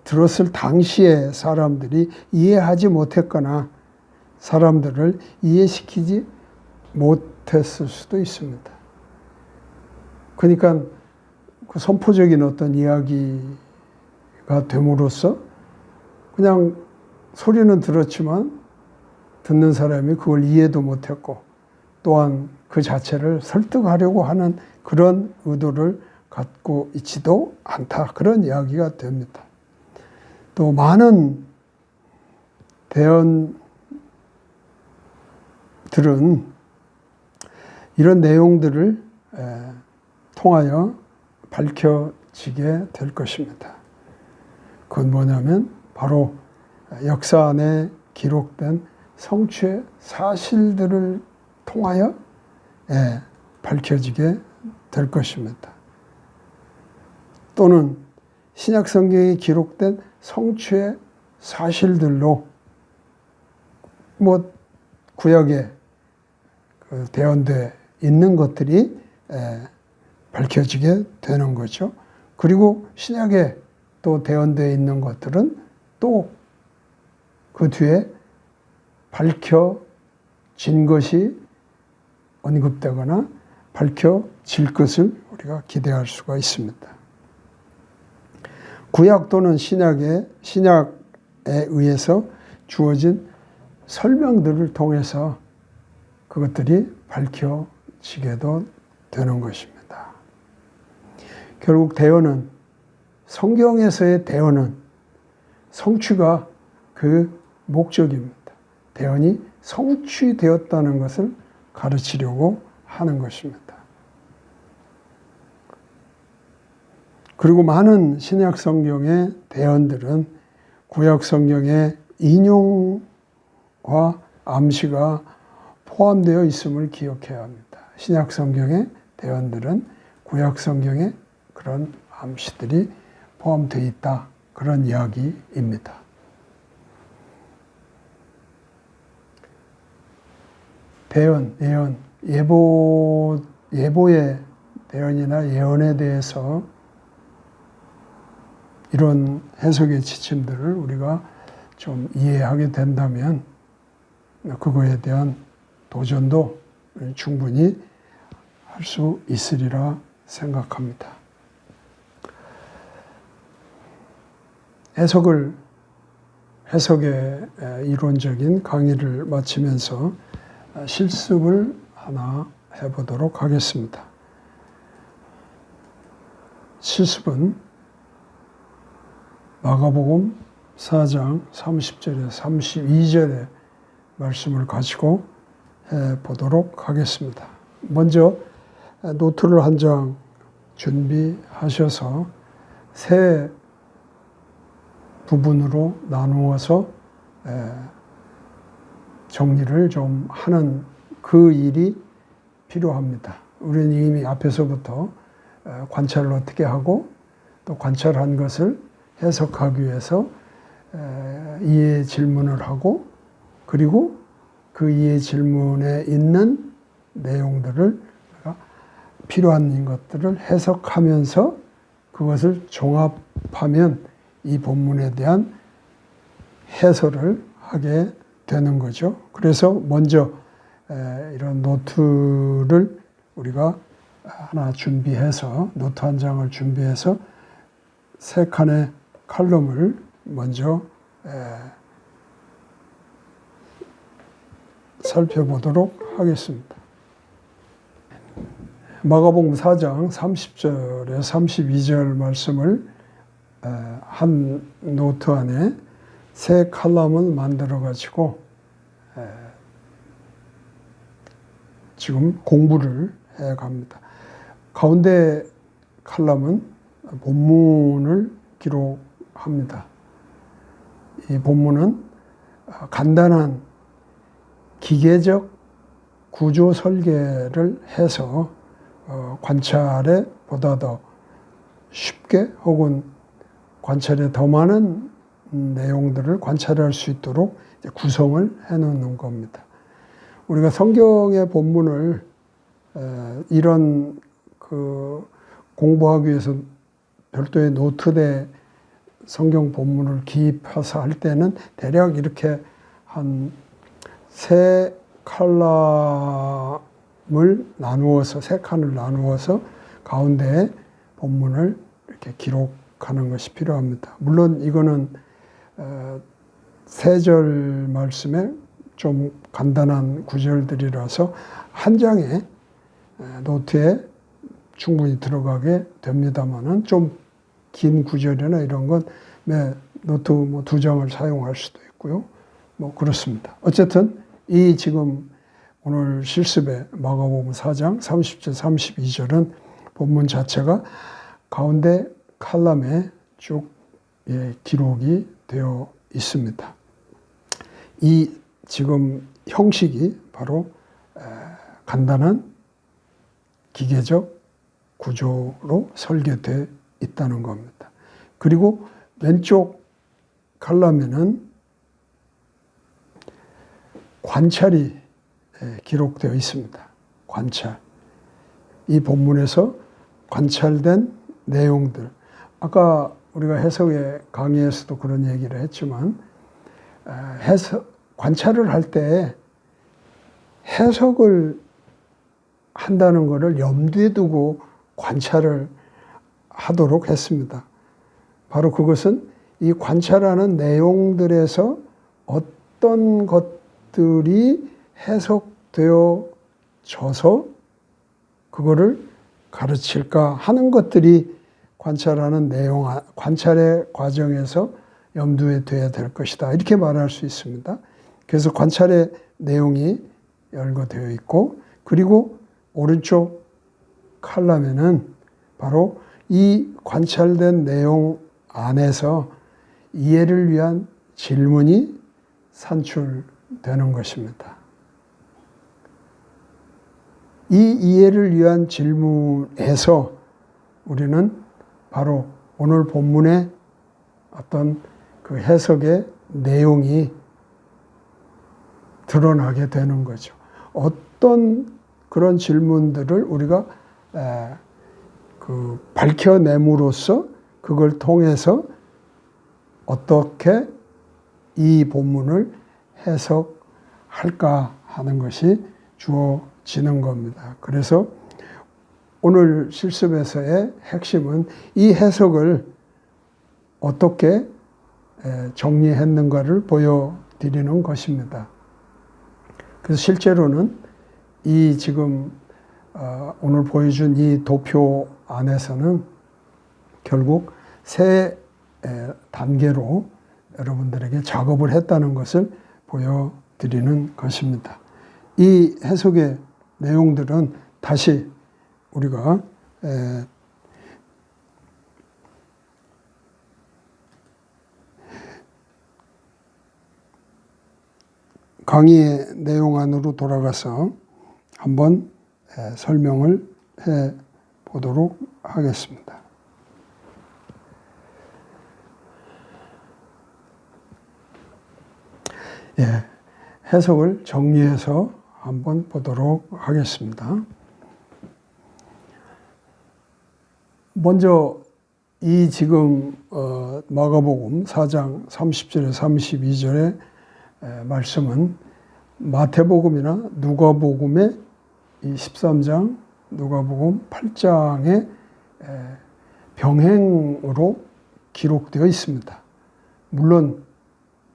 들었을 당시에 사람들이 이해하지 못했거나 사람들을 이해시키지 못했을 수도 있습니다. 그러니까 그 선포적인 어떤 이야기가 됨으로써 그냥 소리는 들었지만 듣는 사람이 그걸 이해도 못했고 또한 그 자체를 설득하려고 하는 그런 의도를 갖고 있지도 않다. 그런 이야기가 됩니다. 또 많은 대언들은 이런 내용들을 통하여 밝혀지게 될 것입니다. 그건 뭐냐면 바로 역사 안에 기록된 성취의 사실들을 통하여 밝혀지게 될 것입니다. 또는 신약 성경에 기록된 성취의 사실들로 뭐 구약에 대언되어 있는 것들이 밝혀지게 되는 거죠. 그리고 신약에 또 대언되어 있는 것들은 또 그 뒤에 밝혀진 것이 언급되거나 밝혀질 것을 우리가 기대할 수가 있습니다. 구약 또는 신약에 의해서 주어진 설명들을 통해서 그것들이 밝혀지게도 되는 것입니다. 결국 대언은, 성경에서의 대언은 성취가 그 목적입니다. 대언이 성취되었다는 것을 가르치려고 하는 것입니다. 그리고 많은 신약 성경의 대언들은 구약 성경의 인용과 암시가 포함되어 있음을 기억해야 합니다. 신약 성경의 대언들은 구약 성경에 그런 암시들이 포함되어 있다. 그런 이야기입니다. 대언, 예언, 예보의 대언이나 예언에 대해서 이런 해석의 지침들을 우리가 좀 이해하게 된다면 그거에 대한 도전도 충분히 할 수 있으리라 생각합니다. 해석의 이론적인 강의를 마치면서 실습을 하나 해보도록 하겠습니다. 실습은 마가복음 4장 30절에 32절의 말씀을 가지고 해보도록 하겠습니다. 먼저 노트를 한 장 준비하셔서 세 부분으로 나누어서 정리를 좀 하는 그 일이 필요합니다. 우리는 이미 앞에서부터 관찰을 어떻게 하고 또 관찰한 것을 해석하기 위해서 이해 질문을 하고 그리고 그 이해 질문에 있는 내용들을 필요한 것들을 해석하면서 그것을 종합하면 이 본문에 대한 해설을 하게 되는 거죠. 그래서 먼저 이런 노트를 우리가 하나 준비해서, 노트 한 장을 준비해서 세 칸의 칼럼을 먼저 살펴보도록 하겠습니다. 마가복음 4장 30절에 32절 말씀을 한 노트 안에 세 칼럼을 만들어 가지고 지금 공부를 해 갑니다. 가운데 칼럼은 본문을 기록합니다. 이 본문은 간단한 기계적 구조 설계를 해서 관찰에 보다 더 쉽게 혹은 관찰에 더 많은 내용들을 관찰할 수 있도록 구성을 해 놓는 겁니다. 우리가 성경의 본문을 이런 공부하기 위해서 별도의 노트에 성경 본문을 기입해서 할 때는 대략 이렇게 한 세 칼럼을 나누어서, 세 칸을 나누어서 가운데에 본문을 이렇게 기록하는 것이 필요합니다. 물론 이거는 세 절 말씀에 좀 간단한 구절들이라서 한 장의 노트에 충분히 들어가게 됩니다만은 좀 긴 구절이나 이런 건 노트 두 장을 사용할 수도 있고요. 그렇습니다. 어쨌든 이 지금 오늘 실습의 마가복음 4장 30절 32절은 본문 자체가 가운데 칼럼에 쭉 기록이 되어 있습니다. 이 지금 형식이 바로 간단한 기계적 구조로 설계되어 있다는 겁니다. 그리고 왼쪽 칼럼에는 관찰이 기록되어 있습니다. 관찰. 이 본문에서 관찰된 내용들. 아까 우리가 해석의 강의에서도 그런 얘기를 했지만 관찰을 할 때 해석을 한다는 것을 염두에 두고 관찰을 하도록 했습니다. 바로 그것은 이 관찰하는 내용들에서 어떤 것들이 해석되어져서 그거를 가르칠까 하는 것들이 관찰하는 내용, 관찰의 과정에서 염두에 둬야 될 것이다. 이렇게 말할 수 있습니다. 그래서 관찰의 내용이 열거되어 있고, 그리고 오른쪽 칼럼에는 바로 이 관찰된 내용 안에서 이해를 위한 질문이 산출되는 것입니다. 이 이해를 위한 질문에서 우리는 바로 오늘 본문의 어떤 그 해석의 내용이 드러나게 되는 거죠. 어떤 그런 질문들을 우리가 밝혀냄으로써 그걸 통해서 어떻게 이 본문을 해석할까 하는 것이 주어지는 겁니다. 그래서 오늘 실습에서의 핵심은 이 해석을 어떻게 정리했는가를 보여드리는 것입니다. 그래서 실제로는 이 지금 오늘 보여준 이 도표 안에서는 결국 세 단계로 여러분들에게 작업을 했다는 것을 보여드리는 것입니다. 이 해석의 내용들은 다시 우리가 강의의 내용 안으로 돌아가서 한번 설명을 해 보도록 하겠습니다. 해석을 정리해서 한번 보도록 하겠습니다. 먼저 이 지금 마가복음 4장 30절에 32절에 말씀은 마태복음이나 누가복음의 이 13장, 누가복음 8장의 병행으로 기록되어 있습니다. 물론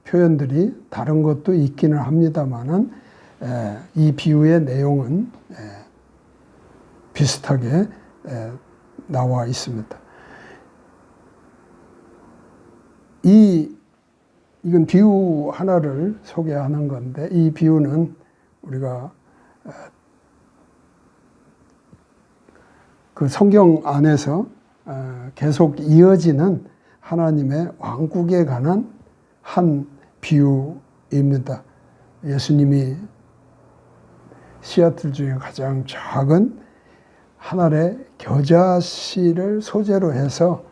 표현들이 다른 것도 있기는 합니다만은 이 비유의 내용은 비슷하게 나와 있습니다. 이건 비유 하나를 소개하는 건데, 이 비유는 우리가 그 성경 안에서 계속 이어지는 하나님의 왕국에 관한 한 비유입니다. 예수님이 씨앗들 중에 가장 작은 한 알의 겨자씨를 소재로 해서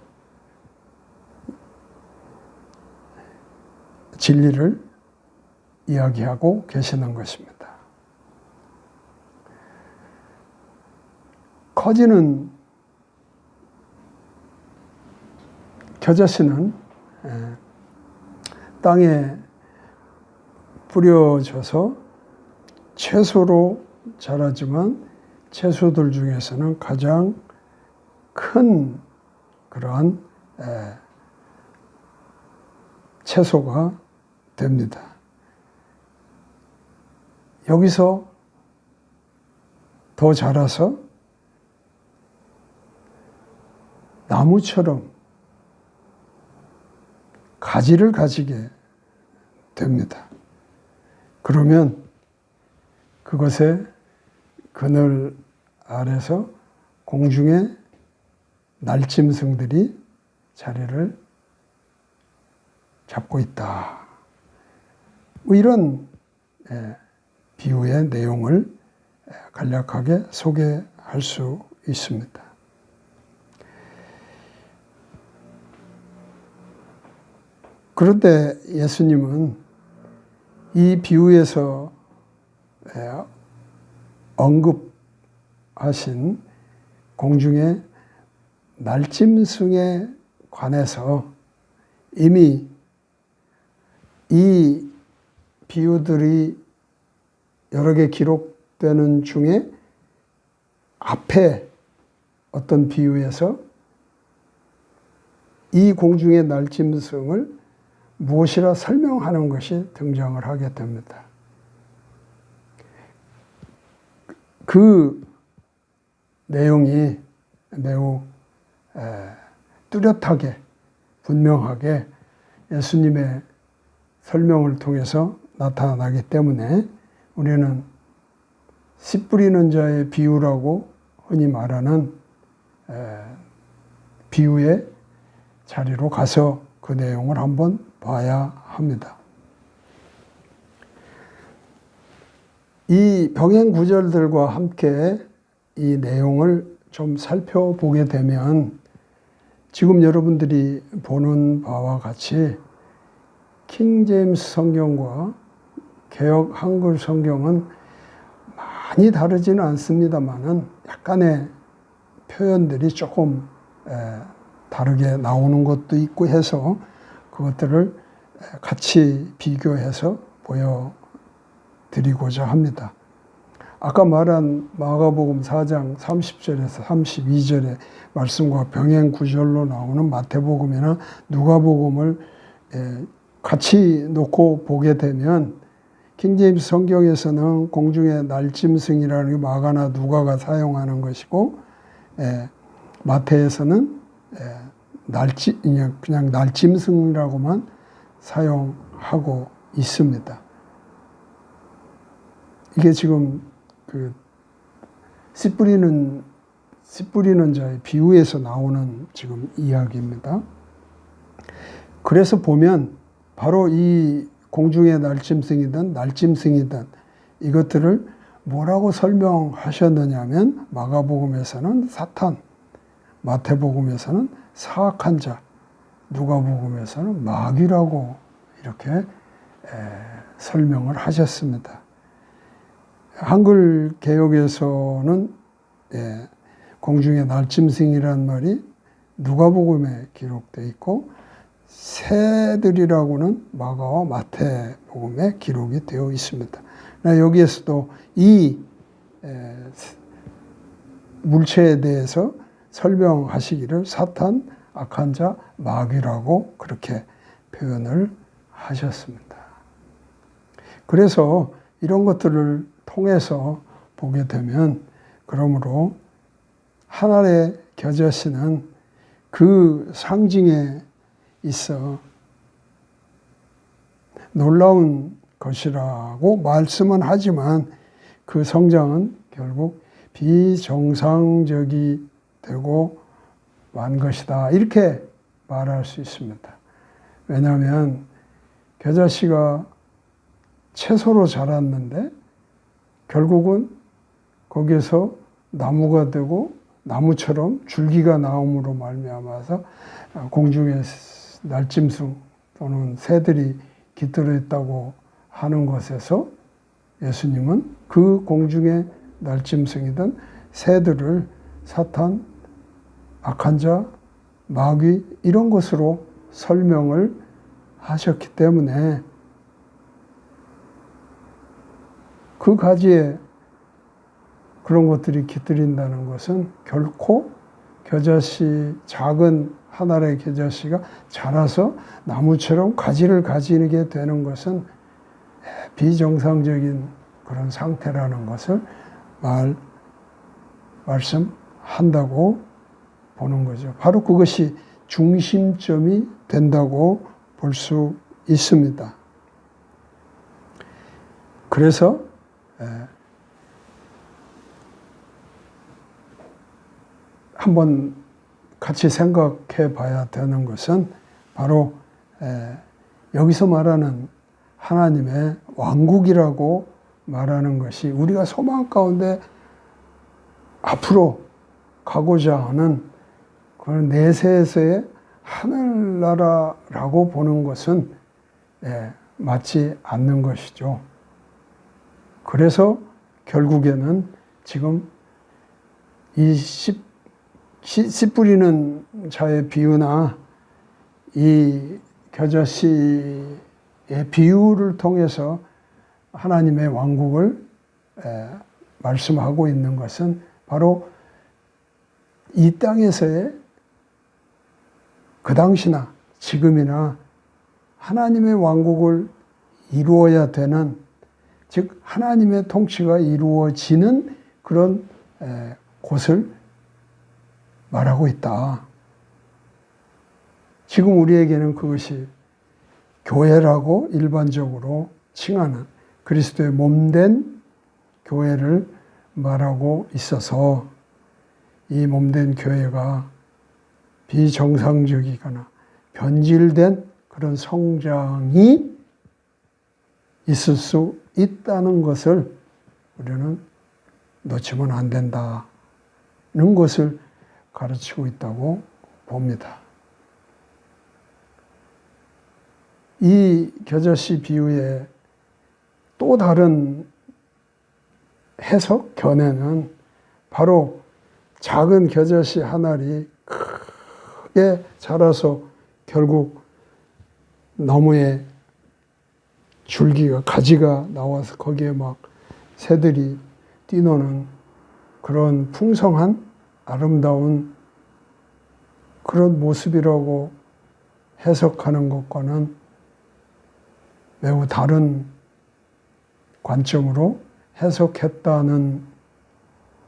진리를 이야기하고 계시는 것입니다. 커지는 겨자씨는 땅에 뿌려져서 채소로 자라지만 채소들 중에서는 가장 큰 그러한 채소가 됩니다. 여기서 더 자라서 나무처럼 가지를 가지게 됩니다. 그러면 그것의 그늘 아래서 공중의 날짐승들이 자리를 잡고 있다. 이런 비유의 내용을 간략하게 소개할 수 있습니다. 그런데 예수님은 이 비유에서 언급하신 공중의 날짐승에 관해서 이미 이 비유들이 여러 개 기록되는 중에 앞에 어떤 비유에서 이 공중의 날짐승을 무엇이라 설명하는 것이 등장을 하게 됩니다. 그 내용이 매우 뚜렷하게 분명하게 예수님의 설명을 통해서 나타나기 때문에 우리는 씨 뿌리는 자의 비유라고 흔히 말하는 비유의 자리로 가서 그 내용을 한번 봐야 합니다. 이 병행 구절들과 함께 이 내용을 좀 살펴보게 되면 지금 여러분들이 보는 바와 같이 킹 제임스 성경과 개역 한글 성경은 많이 다르지는 않습니다만은 약간의 표현들이 조금 다르게 나오는 것도 있고 해서 그것들을 같이 비교해서 보여드리고자 합니다. 아까 말한 마가복음 4장 30절에서 32절의 말씀과 병행 구절로 나오는 마태복음이나 누가복음을 같이 놓고 보게 되면 킹제임스 성경에서는 공중의 날짐승이라는 게 마가나 누가가 사용하는 것이고 마태에서는 그냥 날짐승이라고만 사용하고 있습니다. 이게 지금 그 씨 뿌리는 자의 비유에서 나오는 지금 이야기입니다. 그래서 보면 바로 이 공중의 날짐승이든 이것들을 뭐라고 설명하셨느냐면 마가복음에서는 사탄, 마태복음에서는 사악한 자, 누가복음에서는 마귀라고 이렇게 설명을 하셨습니다. 한글 개역에서는 공중의 날짐승이라는 말이 누가복음에 기록되어 있고 새들이라고는 마가와 마태복음에 기록이 되어 있습니다. 여기에서도 이 물체에 대해서 설명하시기를 사탄, 악한 자, 마귀라고 그렇게 표현을 하셨습니다. 그래서 이런 것들을 통해서 보게 되면 그러므로 하늘의 겨자씨는 그 상징에 있어 놀라운 것이라고 말씀은 하지만 그 성장은 결국 비정상적이 되고 만 것이다. 이렇게 말할 수 있습니다. 왜냐하면 겨자씨가 채소로 자랐는데 결국은 거기에서 나무가 되고 나무처럼 줄기가 나옴으로 말미암아서 공중에 날짐승 또는 새들이 깃들어 있다고 하는 것에서 예수님은 그 공중의 날짐승이든 새들을 사탄, 악한 자, 마귀 이런 것으로 설명을 하셨기 때문에 그 가지에 그런 것들이 깃들인다는 것은 결코 겨자씨, 작은 하늘의 겨자씨가 자라서 나무처럼 가지를 가지게 되는 것은 비정상적인 그런 상태라는 것을 말씀한다고 보는 거죠. 바로 그것이 중심점이 된다고 볼 수 있습니다. 그래서 한번 같이 생각해 봐야 되는 것은 바로 여기서 말하는 하나님의 왕국이라고 말하는 것이 우리가 소망 가운데 앞으로 가고자 하는 그런 내세에서의 하늘나라라고 보는 것은 맞지 않는 것이죠. 그래서 결국에는 지금 이 씨 뿌리는 자의 비유나 이 겨자씨의 비유를 통해서 하나님의 왕국을 말씀하고 있는 것은 바로 이 땅에서의 그 당시나 지금이나 하나님의 왕국을 이루어야 되는, 즉 하나님의 통치가 이루어지는 그런 곳을 말하고 있다. 지금 우리에게는 그것이 교회라고 일반적으로 칭하는 그리스도의 몸된 교회를 말하고 있어서 이 몸된 교회가 비정상적이거나 변질된 그런 성장이 있을 수 있다는 것을 우리는 놓치면 안 된다는 것을 가르치고 있다고 봅니다. 이 겨자씨 비유의 또 다른 해석, 견해는 바로 작은 겨자씨 한 알이 크게 자라서 결국 나무에 줄기가, 가지가 나와서 거기에 막 새들이 뛰노는 그런 풍성한 아름다운 그런 모습이라고 해석하는 것과는 매우 다른 관점으로 해석했다는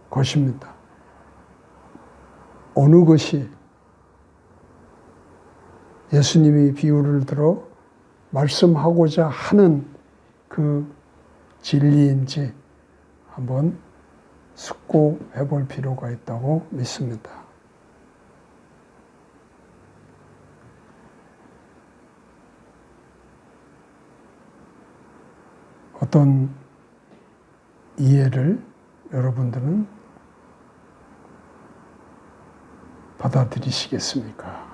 것입니다. 어느 것이 예수님이 비유를 들어 말씀하고자 하는 그 진리인지 한번 숙고해 볼 필요가 있다고 믿습니다. 어떤 이해를 여러분들은 받아들이시겠습니까?